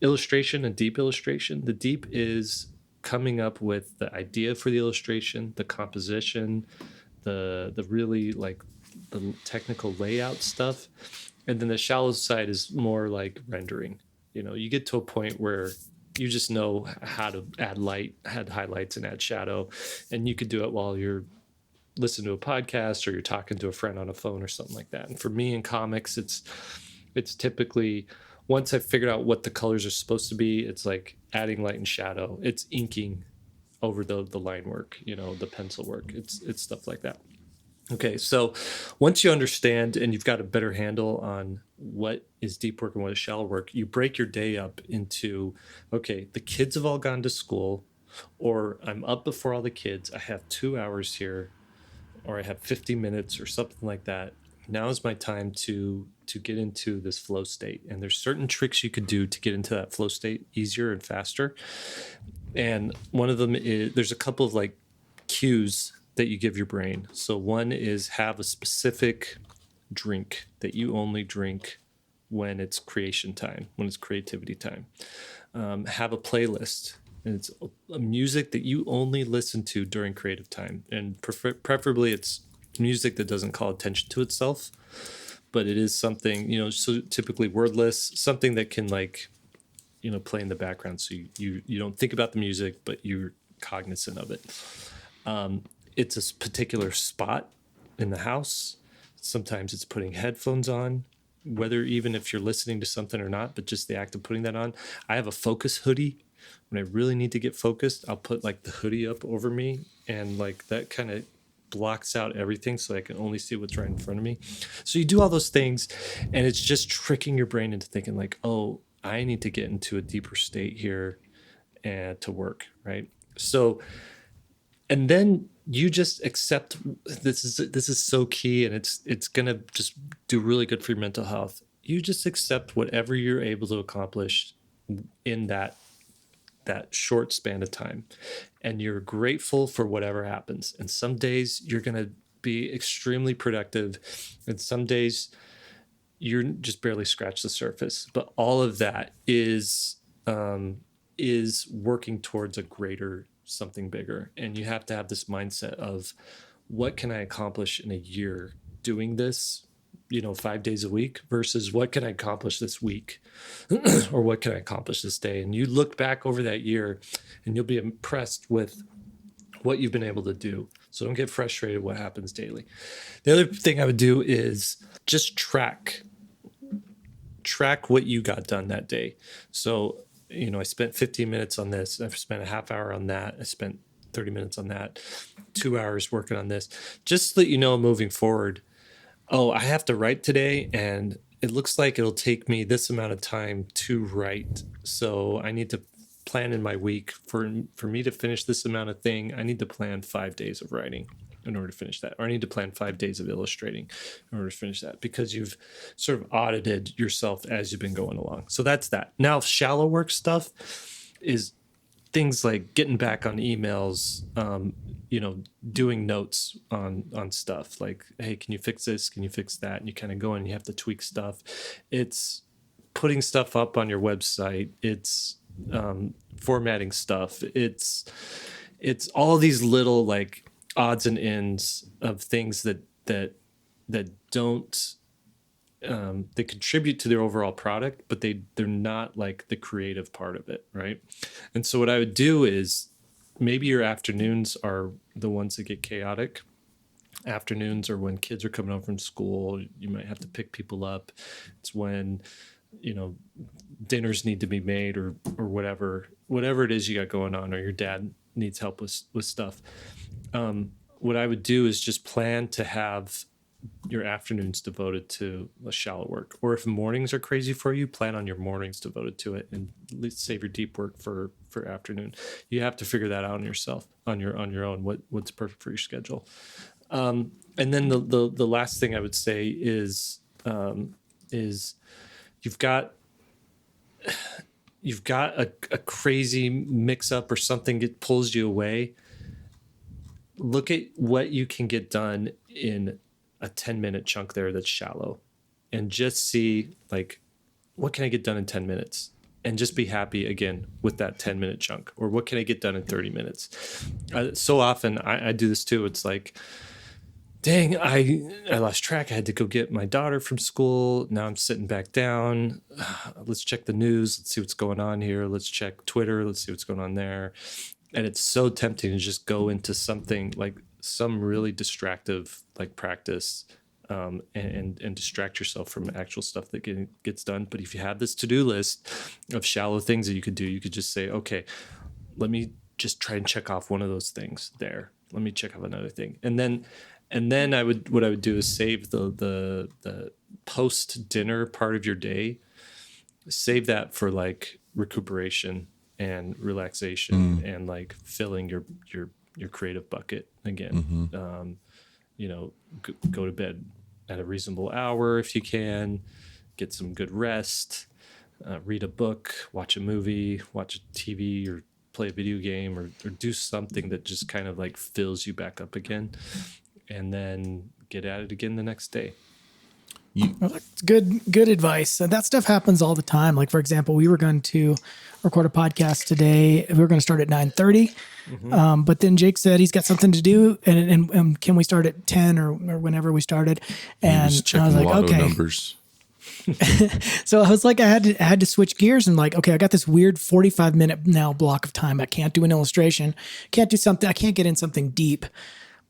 illustration and deep illustration. The deep is coming up with the idea for the illustration, the composition, the really like the technical layout stuff. And then the shallow side is more like rendering. You get to a point where you just know how to add light, add highlights, and add shadow, and you could do it while you're listen to a podcast or you're talking to a friend on a phone or something like that. And for me in comics, it's typically, once I've figured out what the colors are supposed to be, it's like adding light and shadow. It's inking over the line work, the pencil work. It's stuff like that. Okay, so once you understand and you've got a better handle on what is deep work and what is shallow work, you break your day up into, okay, the kids have all gone to school, or I'm up before all the kids. I have 2 hours here, or I have 50 minutes or something like that. Now is my time to get into this flow state. And there's certain tricks you could do to get into that flow state easier and faster. And one of them is, there's a couple of like cues that you give your brain. So one is have a specific drink that you only drink when it's creation time, when it's creativity time. Have a playlist, and it's a music that you only listen to during creative time. And preferably it's music that doesn't call attention to itself, but it is something, so typically wordless, something that can like, play in the background. So you don't think about the music, but you're cognizant of it. It's a particular spot in the house. Sometimes it's putting headphones on, whether even if you're listening to something or not, but just the act of putting that on. I have a focus hoodie. When I really need to get focused, I'll put like the hoodie up over me, and like that kind of blocks out everything so I can only see what's right in front of me. So you do all those things, and it's just tricking your brain into thinking like, oh, I need to get into a deeper state here and to work, right? So, and then you just accept, this is so key, and it's gonna just do really good for your mental health. You just accept whatever you're able to accomplish in that short span of time, and you're grateful for whatever happens. And some days you're gonna be extremely productive, and some days you're just barely scratch the surface. But all of that is working towards a greater something bigger. And you have to have this mindset of, what can I accomplish in a year doing this, 5 days a week, versus what can I accomplish this week or what can I accomplish this day? And you look back over that year and you'll be impressed with what you've been able to do. So don't get frustrated what happens daily. The other thing I would do is just track what you got done that day. So I spent 15 minutes on this. I've spent a half hour on that. I spent 30 minutes on that, 2 hours working on this, just so that moving forward, oh, I have to write today, and it looks like it'll take me this amount of time to write. So I need to plan in my week for me to finish this amount of thing. I need to plan 5 days of writing in order to finish that, or I need to plan 5 days of illustrating in order to finish that, because you've sort of audited yourself as you've been going along. So that's that. Now, shallow work stuff is things like getting back on emails, doing notes on stuff like, hey, can you fix this? Can you fix that? And you kind of go in and you have to tweak stuff. It's putting stuff up on your website. It's formatting stuff. It's all these little like odds and ends of things that don't they contribute to their overall product, but they're not like the creative part of it, right? And so what I would do is, maybe your afternoons are the ones that get chaotic. Afternoons are when kids are coming home from school. You might have to pick people up. It's when dinners need to be made, or whatever it is you got going on, or your dad needs help with stuff. What I would do is just plan to have your afternoons devoted to a shallow work, or if mornings are crazy for you, plan on your mornings devoted to it, and at least save your deep work for afternoon. You have to figure that out on your own, what's perfect for your schedule. And then the last thing I would say is you've got a crazy mix up or something that pulls you away. Look at what you can get done in a 10-minute chunk there that's shallow, and just see like, what can I get done in 10 minutes? And just be happy again with that 10-minute chunk. Or what can I get done in 30 minutes? So often I do this too. It's like, dang, I lost track. I had to go get my daughter from school. Now I'm sitting back down. Let's check the news. Let's see what's going on here. Let's check Twitter. Let's see what's going on there. And it's so tempting to just go into something like some really distractive like practice, and distract yourself from actual stuff that gets done. But if you have this to-do list of shallow things that you could do, you could just say, okay, let me just try and check off one of those things there. Let me check off another thing. And then what I would do is save the post dinner part of your day, save that for like recuperation and relaxation and like filling your creative bucket again. Go to bed at a reasonable hour if you can, get some good rest, read a book, watch a movie, watch a TV, or play a video game, or do something that just kind of like fills you back up again, and then get at it again the next day. Well, that's good advice. And that stuff happens all the time. Like, for example, we were going to record a podcast today. We were going to start at 9:30. But then Jake said he's got something to do, and can we start at 10 or whenever we started? And I was like, okay. Numbers. So I was like, I had to switch gears and like, okay, I got this weird 45-minute now block of time. I can't do an illustration. Can't do something. I can't get in something deep,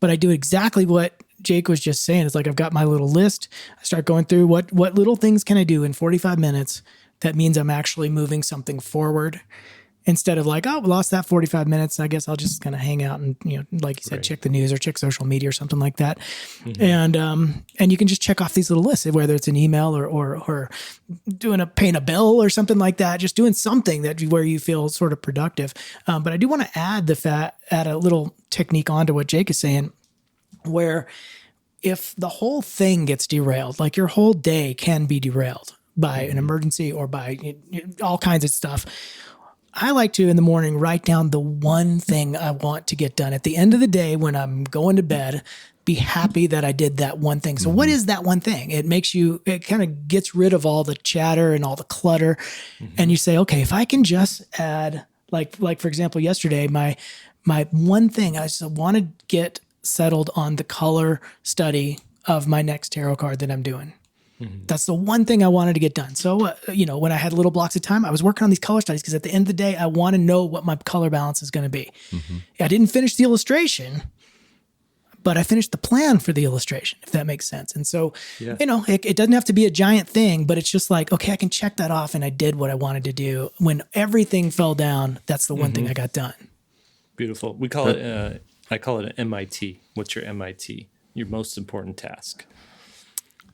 but I do exactly what Jake was just saying. It's like, I've got my little list. I start going through what little things can I do in 45 minutes. That means I'm actually moving something forward, instead of like, oh, we lost that 45 minutes. I guess I'll just kind of hang out and, like you said, check the news or check social media or something like that. And you can just check off these little lists, whether it's an email or paying a bill or something like that, just doing something where you feel sort of productive. But I do want to add a little technique onto what Jake is saying, where if the whole thing gets derailed, like your whole day can be derailed by an emergency or by all kinds of stuff. I like to, in the morning, write down the one thing I want to get done. At the end of the day, when I'm going to bed, be happy that I did that one thing. So what is that one thing? It kind of gets rid of all the chatter and all the clutter. And you say, okay, if I can just add, like for example, yesterday, my one thing, I just want to get settled on the color study of my next tarot card that I'm doing. That's the one thing I wanted to get done. So, when I had little blocks of time, I was working on these color studies because at the end of the day, I want to know what my color balance is going to be. I didn't finish the illustration, but I finished the plan for the illustration, if that makes sense. And so, it doesn't have to be a giant thing, but it's just like, okay, I can check that off and I did what I wanted to do. When everything fell down, that's the one thing I got done. Beautiful. We call it, I call it an MIT. What's your MIT? Your most important task.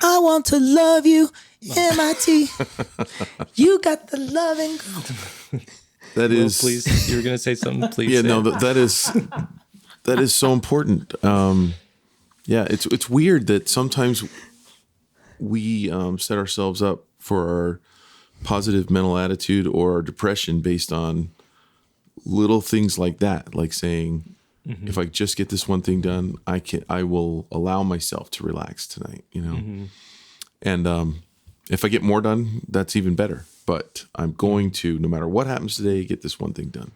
I want to love you, MIT. You got the loving. That is. Please, you were going to say something. Please. Yeah, no, that is so important. It's weird that sometimes we set ourselves up for our positive mental attitude or our depression based on little things like that, like saying, if I just get this one thing done, I will allow myself to relax tonight, And if I get more done, that's even better. But I'm going to, no matter what happens today, get this one thing done.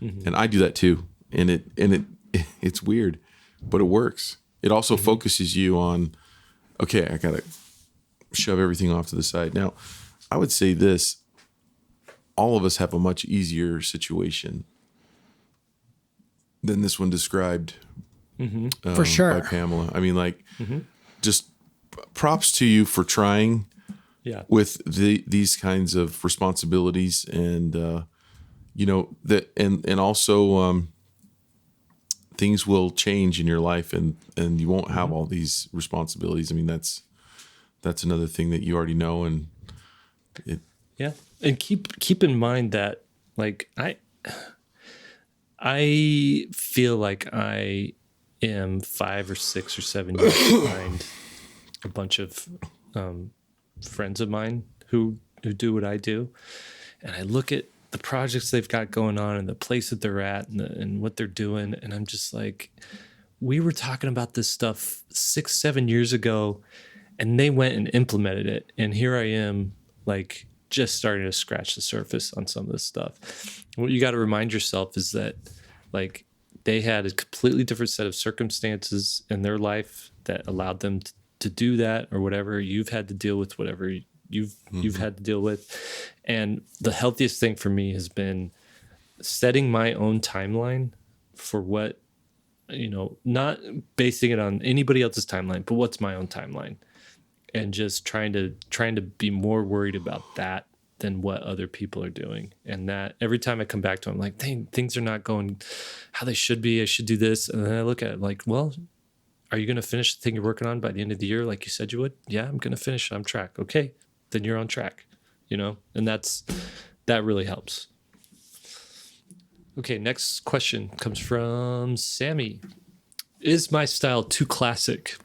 And I do that too. And it's weird, but it works. It also focuses you on, okay, I gotta shove everything off to the side. Now, I would say this: all of us have a much easier situation than this one described for sure by Pamela. I mean, just props to you for trying with these kinds of responsibilities, and that and also things will change in your life, and you won't have all these responsibilities. I mean, that's another thing that you already know, and and keep in mind that I feel like I am 5 or 6 or 7 years behind a bunch of friends of mine who do what I do. And I look at the projects they've got going on and the place that they're at and what they're doing. And I'm just like, we were talking about this stuff 6-7 years ago, and they went and implemented it. And here I am, like, just starting to scratch the surface on some of this stuff. What you got to remind yourself is that, like, they had a completely different set of circumstances in their life that allowed them to do that, or whatever. You've had to deal with whatever you've had to deal with. And the healthiest thing for me has been setting my own timeline for what not basing it on anybody else's timeline, but what's my own timeline, and just trying to be more worried about that than what other people are doing. And that every time I come back to it, I'm like, dang, things are not going how they should be. I should do this. And then I look at it like, well, are you going to finish the thing you're working on by the end of the year like you said you would? Yeah, I'm going to finish it. I'm on track. Okay, then you're on track, and that really helps. Okay, next question comes from Sammy. Is my style too classic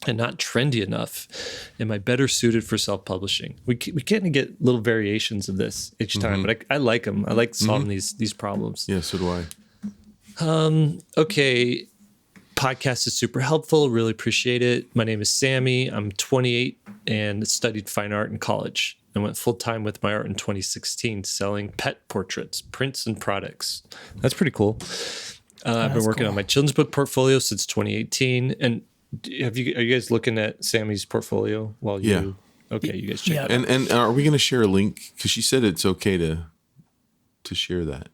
and not trendy enough? Am I better suited for self-publishing? We can get little variations of this each time, but I like them. I like solving these problems. Yeah, so do I. Okay, podcast is super helpful. Really appreciate it. My name is Sammy. I'm 28 and studied fine art in college. I went full-time with my art in 2016, selling pet portraits, prints, and products. That's pretty cool. I've been working on my children's book portfolio since 2018. And are you guys looking at Sammy's portfolio while you? Yeah. Okay, you guys check it out. And are we going to share a link? Because she said it's okay to share that.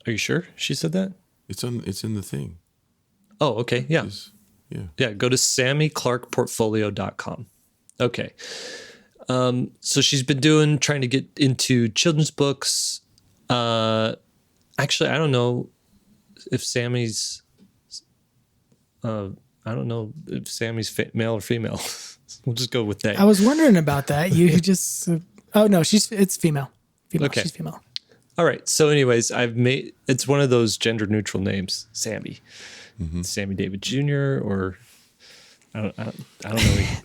Are you sure she said that? It's in the thing. Oh, okay. Yeah. Yeah. Go to sammyclarkportfolio.com. Okay. So she's been trying to get into children's books. Actually, I don't know if Sammy's male or female. We'll just go with that. I was wondering about that. You just, oh no, it's female. Okay. She's female. All right. So anyways, it's one of those gender neutral names, Sammy. Sammy David Jr. or I don't know.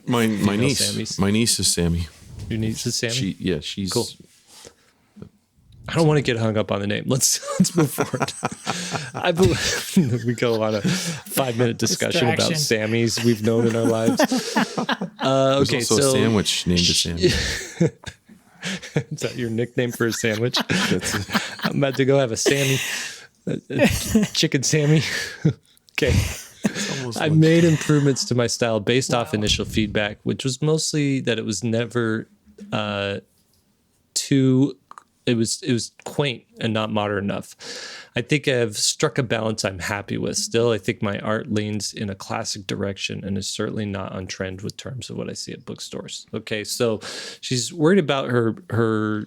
My niece. My niece is Sammy. Your niece is Sammy? She's cool. I don't want to get hung up on the name. Let's move forward. I believe we go on a 5-minute discussion about Sammys we've known in our lives. Okay, also a sandwich named a Sammy. Is that your nickname for a sandwich? I'm about to go have a Sammy, a chicken Sammy. Okay. I made improvements to my style based off initial feedback, which was mostly that it was never it was quaint and not modern enough. I think I've struck a balance I'm happy with. Still, I think my art leans in a classic direction and is certainly not on trend with terms of what I see at bookstores. Okay, so she's worried about her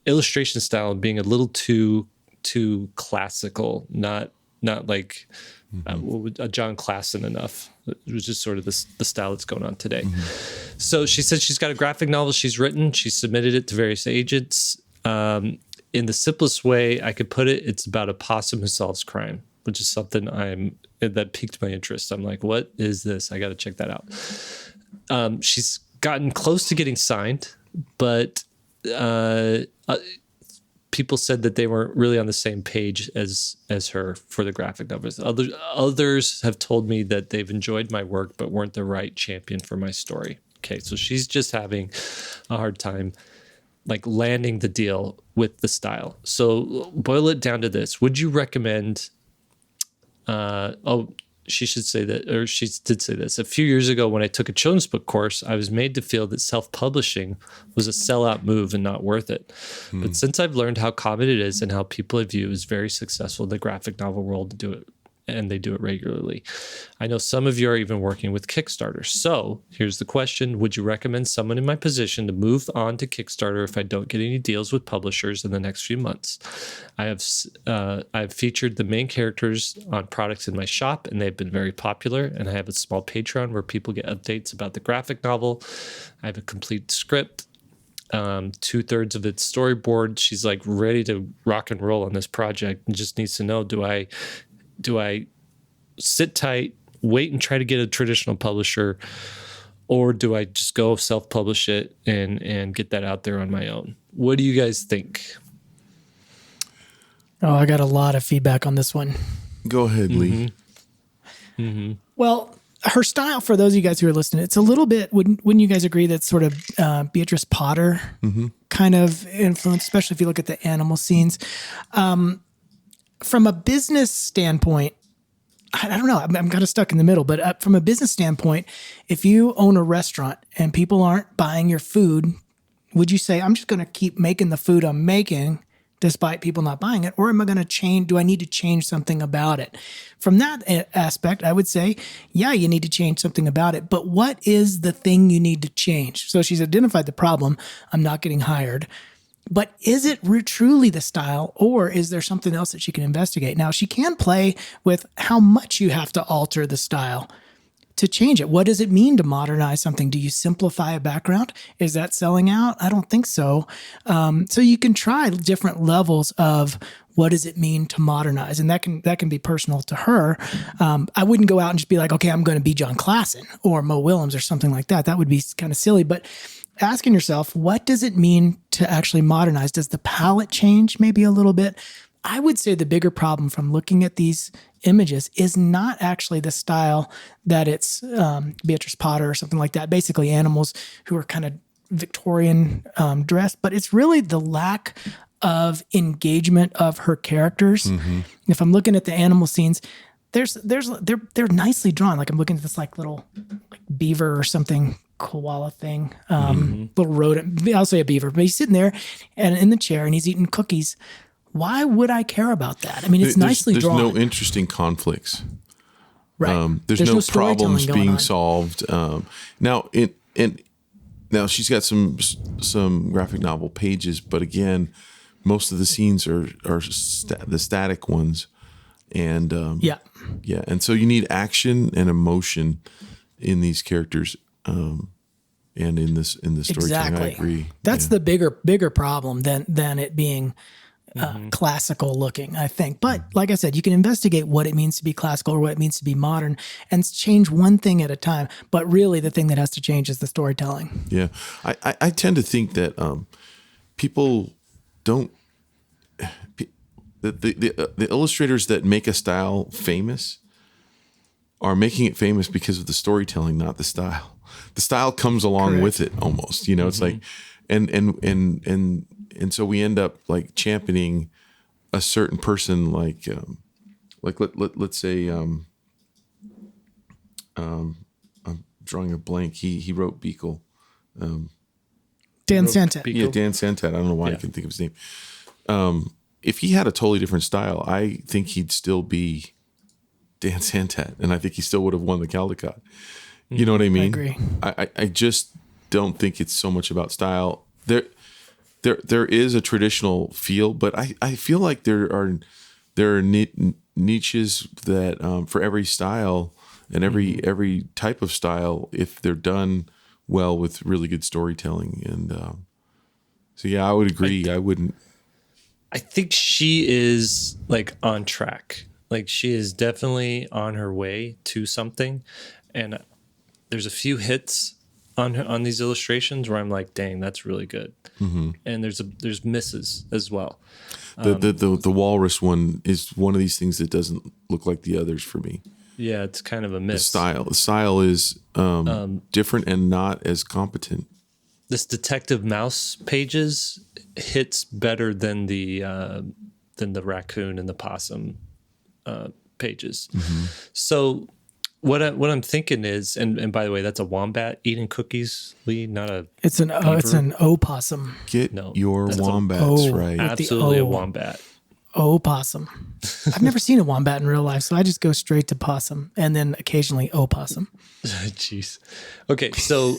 illustration style being a little too classical, not like John Klassen enough. It was just sort of the style that's going on today. So she said she's got a graphic novel she's written. She submitted it to various agents. In the simplest way I could put it, it's about a possum who solves crime, which is something that piqued my interest. I'm like, what is this? I got to check that out. She's gotten close to getting signed, but people said that they weren't really on the same page as her for the graphic novels. Others have told me that they've enjoyed my work, but weren't the right champion for my story. Okay, so she's just having a hard time like landing the deal with the style. So boil it down to this. Would you recommend, she should say that, or she did say this. A few years ago when I took a children's book course, I was made to feel that self-publishing was a sellout move and not worth it. But since I've learned how common it is and how people I view is very successful in the graphic novel world to do it, and they do it regularly. I know some of you are even working with Kickstarter. So here's the question. Would you recommend someone in my position to move on to Kickstarter if I don't get any deals with publishers in the next few months? I've featured the main characters on products in my shop, and they've been very popular. And I have a small Patreon where people get updates about the graphic novel. I have a complete script. 2/3 of its storyboard. She's like ready to rock and roll on this project and just needs to know, do I sit tight, wait and try to get a traditional publisher, or do I just go self-publish it and get that out there on my own? What do you guys think? Oh, I got a lot of feedback on this one. Go ahead, Lee. Well, her style, for those of you guys who are listening, it's a little bit, wouldn't you guys agree, that's sort of Beatrice Potter kind of influence, especially if you look at the animal scenes. From a business standpoint, I don't know, I'm kind of stuck in the middle, but from a business standpoint, if you own a restaurant and people aren't buying your food, would you say, I'm just going to keep making the food I'm making despite people not buying it? Or am I going to change? Do I need to change something about it? From that aspect, I would say, yeah, you need to change something about it. But what is the thing you need to change? So she's identified the problem. I'm not getting hired. But is it truly the style, or is there something else that she can investigate? Now, she can play with how much you have to alter the style to change it. What does it mean to modernize something? Do you simplify a background? Is that selling out? I don't think so. So you can try different levels of what does it mean to modernize, and that can be personal to her. I wouldn't go out and just be like, okay, I'm going to be John Klassen or Mo Willems or something like that. That would be kind of silly. But asking yourself, what does it mean to actually modernize? Does the palette change maybe a little bit? I would say the bigger problem from looking at these images is not actually the style that it's Beatrice Potter or something like that, basically animals who are kind of Victorian dressed, but it's really the lack of engagement of her characters. Mm-hmm. If I'm looking at the animal scenes, they're nicely drawn. Like I'm looking at this like little like beaver or something, koala thing, little rodent. I'll say a beaver, but he's sitting there and in the chair and he's eating cookies. Why would I care about that? I mean, it's nicely drawn. There's no interesting conflicts. Right. There's no problems being solved. Now she's got some graphic novel pages, but again, most of the scenes are the static ones, and and so you need action and emotion in these characters, and in this storytelling. Exactly. I agree. That's the bigger problem than it being classical looking, I think. But like I said, you can investigate what it means to be classical or what it means to be modern and change one thing at a time. But really the thing that has to change is the storytelling. Yeah. I tend to think that people don't, the illustrators that make a style famous are making it famous because of the storytelling, not the style. The style comes along with it almost, it's like, and so we end up like championing a certain person, like let's say I'm drawing a blank. He wrote Beagle. Dan Santet. Yeah, Dan Santet. I don't know why I can think of his name. If he had a totally different style, I think he'd still be Dan Santet, and I think he still would have won the Caldecott. You know what I mean? I agree. I just don't think it's so much about style. There is a traditional feel, but I feel like there are niches that for every style and every type of style, if they're done well with really good storytelling. And so yeah, I would agree. I think she is like on track. Like she is definitely on her way to something, and there's a few hits on these illustrations where I'm like, dang, that's really good. Mm-hmm. And there's misses as well. The walrus one is one of these things that doesn't look like the others for me. Yeah, it's kind of a miss. The style is different and not as competent. This Detective Mouse pages hits better than the raccoon and the possum pages. Mm-hmm. So what I'm thinking is, and by the way, that's a wombat eating cookies, Lee, not a. It's an opossum. Get your wombats right. Absolutely a wombat. Opossum. I've never seen a wombat in real life, so I just go straight to possum and then occasionally opossum. Jeez. Okay, so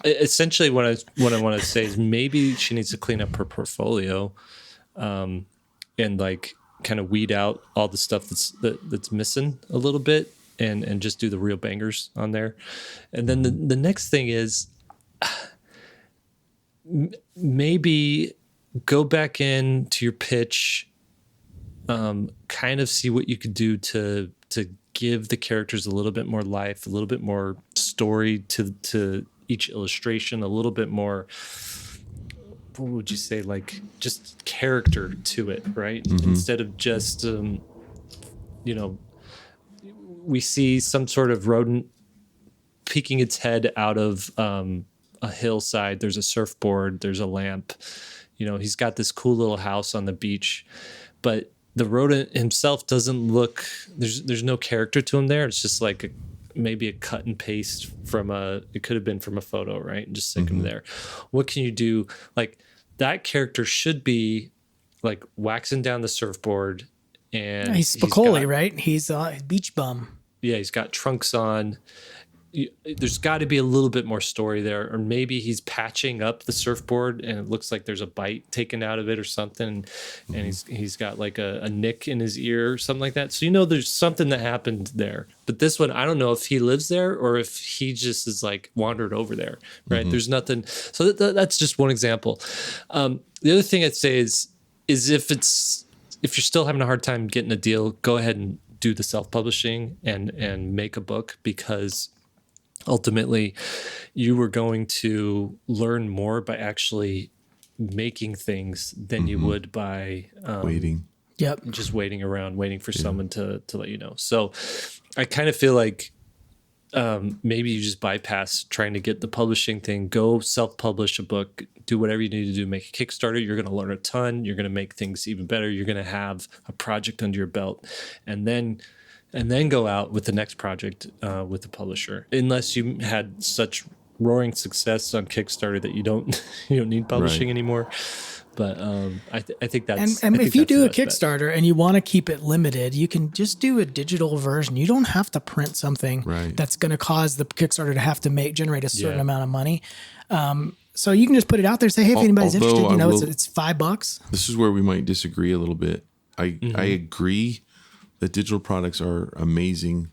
essentially what I want to say is maybe she needs to clean up her portfolio, and like kind of weed out all the stuff that's missing a little bit, and just do the real bangers on there. And then the next thing is maybe go back into your pitch, kind of see what you could do to give the characters a little bit more life, a little bit more story to each illustration, a little bit more, what would you say, like just character to it, right? Mm-hmm. Instead of just, we see some sort of rodent peeking its head out of a hillside. There's a surfboard, there's a lamp. He's got this cool little house on the beach, but the rodent himself doesn't look, there's no character to him there. It's just like maybe a cut and paste it could have been from a photo, right? And just stick him there. What can you do? Like that character should be like waxing down the surfboard, and he's Spicoli, right? He's a beach bum. Yeah, he's got trunks on. There's got to be a little bit more story there, or maybe he's patching up the surfboard and it looks like there's a bite taken out of it or something, and he's got like a nick in his ear or something like that. So there's something that happened there. But this one, I don't know if he lives there or if he just is like wandered over there, right? There's nothing. So that's just one example. The other thing I'd say is if you're still having a hard time getting a deal, go ahead and do the self-publishing and make a book, because ultimately you were going to learn more by actually making things than you would by just waiting around, waiting for someone to let you know. So I kind of feel like maybe you just bypass trying to get the publishing thing, go self-publish a book, do whatever you need to do, make a Kickstarter. You're going to learn a ton. You're going to make things even better. You're going to have a project under your belt, and then go out with the next project with the publisher. Unless you had such roaring success on Kickstarter that you don't need publishing anymore. But I think that's and if you do a Kickstarter and you want to keep it limited, you can just do a digital version. You don't have to print something that's going to cause the Kickstarter to have to generate a certain amount of money. So you can just put it out there, say, hey, if anybody's interested, it's $5. This is where we might disagree a little bit. I agree that digital products are amazing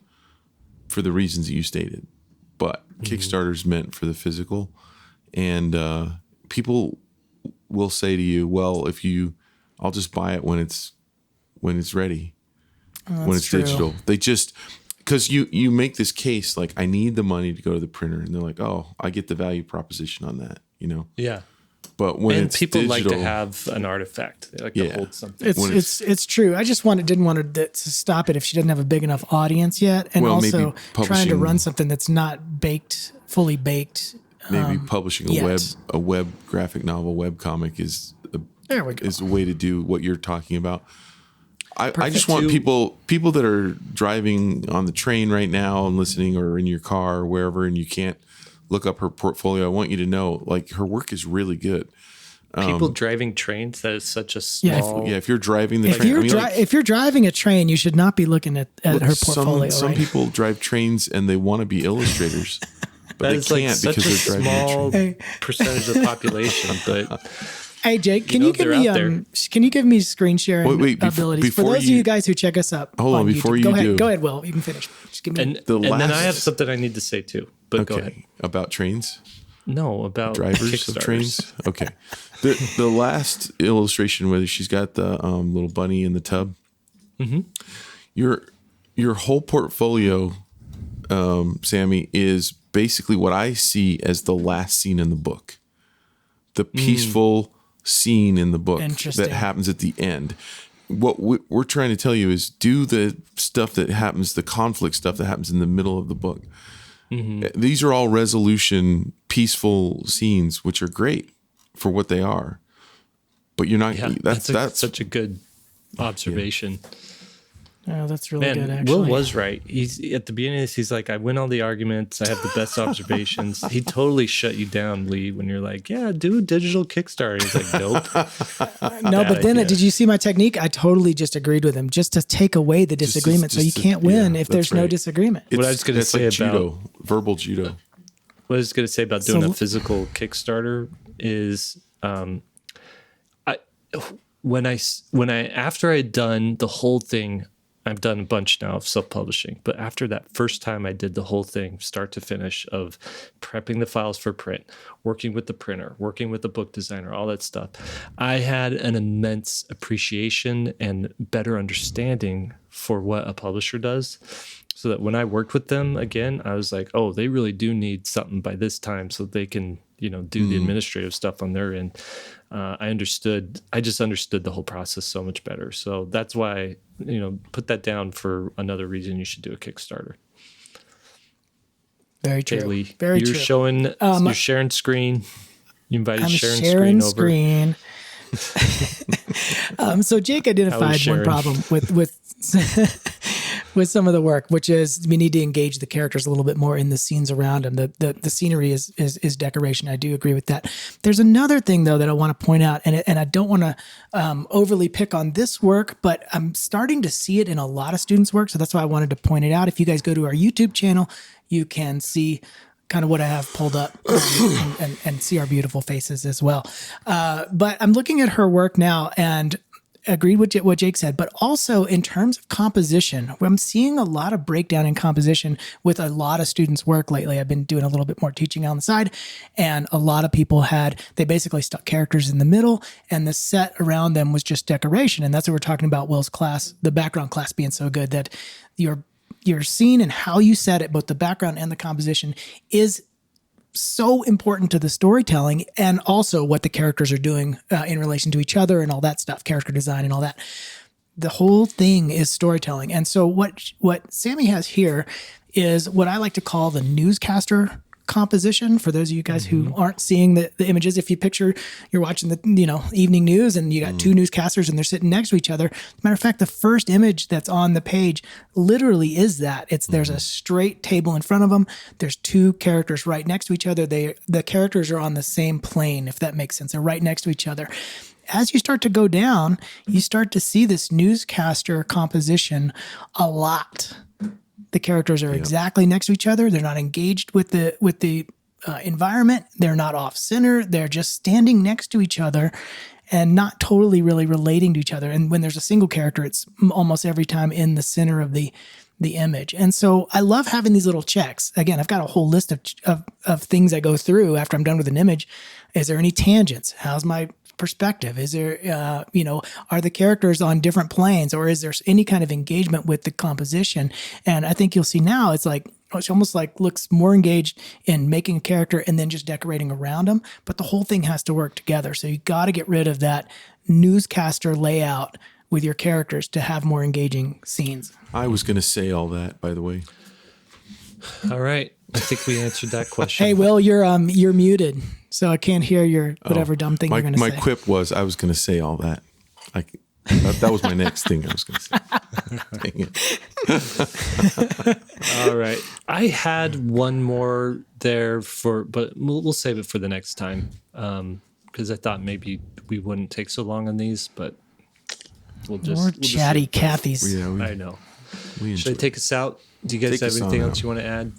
for the reasons that you stated, but Kickstarter's meant for the physical, and people will say to you, well, I'll just buy it when it's ready, when it's digital. They just, because you make this case like, I need the money to go to the printer, and they're like, oh, I get the value proposition on that, Yeah. But when it's people digital, like to have an artifact, they like to hold something. It's true. I just didn't want to stop it if she doesn't have a big enough audience yet, and also trying to run something that's not fully baked. Maybe publishing a web graphic novel, web comic is a way to do what you're talking about. I just want people that are driving on the train right now and listening, or in your car or wherever, and you can't look up her portfolio. I want you to know, like, her work is really good. People driving trains, that is such a small. If you're driving the train, if you're driving a train, you should not be looking at her portfolio. Some people drive trains and they want to be illustrators. But that is like such a small percentage of the population. But hey, Jake, can you give me screen sharing abilities for those of you guys who check us up? Hold on, before you do, go ahead, Will. You can finish. Just give me. And then I have something I need to say too. But go ahead. About trains. No, about drivers of trains. Okay, the last illustration where she's got the little bunny in the tub. Your whole portfolio, Sammy, is basically what I see as the last scene in the book, the peaceful scene in the book that happens at the end. What we're trying to tell you is do the stuff that happens, the conflict stuff that happens in the middle of the book. These are all resolution, peaceful scenes, which are great for what they are. But you're not. That's such a good observation. Oh, that's really good, actually. Will was right. He's at the beginning of this, he's like, I win all the arguments. I have the best observations. He totally shut you down, Lee, when you're like, yeah, do a digital Kickstarter. He's like, nope. No, but then did you see my technique? I totally just agreed with him, just to take away the disagreement. So you can't win if there's no disagreement. What I was going to say like about verbal judo. What I was going to say about doing a physical Kickstarter is, after I'd done the whole thing, I've done a bunch now of self-publishing, but after that first time I did the whole thing, start to finish, of prepping the files for print, working with the printer, working with the book designer, all that stuff, I had an immense appreciation and better understanding for what a publisher does. So that when I worked with them again, I was like, oh, they really do need something by this time so they can, do the administrative stuff on their end. I just understood the whole process so much better. So that's why, put that down for another reason you should do a Kickstarter. Very true. Lee, Very true. You're sharing screen. You invited Sharon Screen over. So Jake identified one problem with with some of the work, which is we need to engage the characters a little bit more in the scenes around them. The scenery is decoration. I do agree with that. There's another thing though that I want to point out, and I don't want to overly pick on this work, but I'm starting to see it in a lot of students' work. So that's why I wanted to point it out. If you guys go to our YouTube channel, you can see kind of what I have pulled up and see our beautiful faces as well. But I'm looking at her work now and agreed with what Jake said, but also in terms of composition, I'm seeing a lot of breakdown in composition with a lot of students' work lately. I've been doing a little bit more teaching on the side, and a lot of people they basically stuck characters in the middle, and the set around them was just decoration. And that's what we're talking about Will's class, the background class being so good, that your scene and how you set it, both the background and the composition, is so important to the storytelling, and also what the characters are doing in relation to each other and all that stuff, character design and all that. The whole thing is storytelling. And so what Sammy has here is what I like to call the newscaster composition. For those of you guys who aren't seeing the images, if you picture you're watching the evening news and you got two newscasters and they're sitting next to each other. As a matter of fact, the first image that's on the page literally is that. There's a straight table in front of them. There's two characters right next to each other. The characters are on the same plane, if that makes sense. They're right next to each other. As you start to go down, you start to see this newscaster composition a lot. The characters are exactly next to each other. They're not engaged with the environment. They're not off center. They're just standing next to each other and not totally really relating to each other. And when there's a single character, it's almost every time in the center of the image. And so I love having these little checks. Again, I've got a whole list of things I go through after I'm done with an image. Is there any tangents? How's my perspective? Is there, are the characters on different planes, or is there any kind of engagement with the composition? And I think you'll see now it's almost like looks more engaged in making a character and then just decorating around them. But the whole thing has to work together. So you got to get rid of that newscaster layout with your characters to have more engaging scenes. I was going to say all that, by the way. All right. I think we answered that question. Hey, Will, you're muted, so I can't hear your whatever dumb thing you're going to say. My quip was I was going to say all that. That was my next thing I was going to say. Dang it. All right. I had one more there but we'll save it for the next time, because I thought maybe we wouldn't take so long on these, but we'll chatty Cathy's. I know. Should I take us out? Do you guys have anything else you want to add?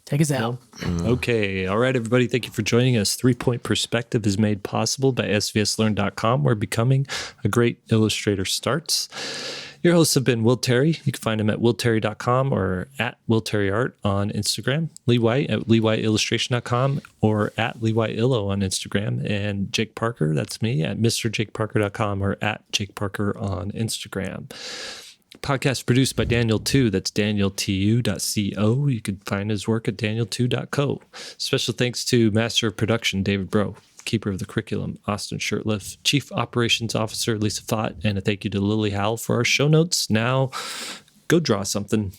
Take us out. Okay. All right, everybody. Thank you for joining us. 3-Point Perspective is made possible by SVSLearn.com, where becoming a great illustrator starts. Your hosts have been Will Terry. You can find him at willterry.com or at willterryart on Instagram. Lee White at leewhiteillustration.com or at leewhiteillo on Instagram. And Jake Parker, that's me, at mrjakeparker.com or at Jake Parker on Instagram. Podcast produced by Daniel 2. That's danieltu.co. You can find his work at daniel2.co. Special thanks to Master of Production, David Bro. Keeper of the Curriculum, Austin Shirtliff. Chief Operations Officer, Lisa Fott. And a thank you to Lily Howell for our show notes. Now, go draw something.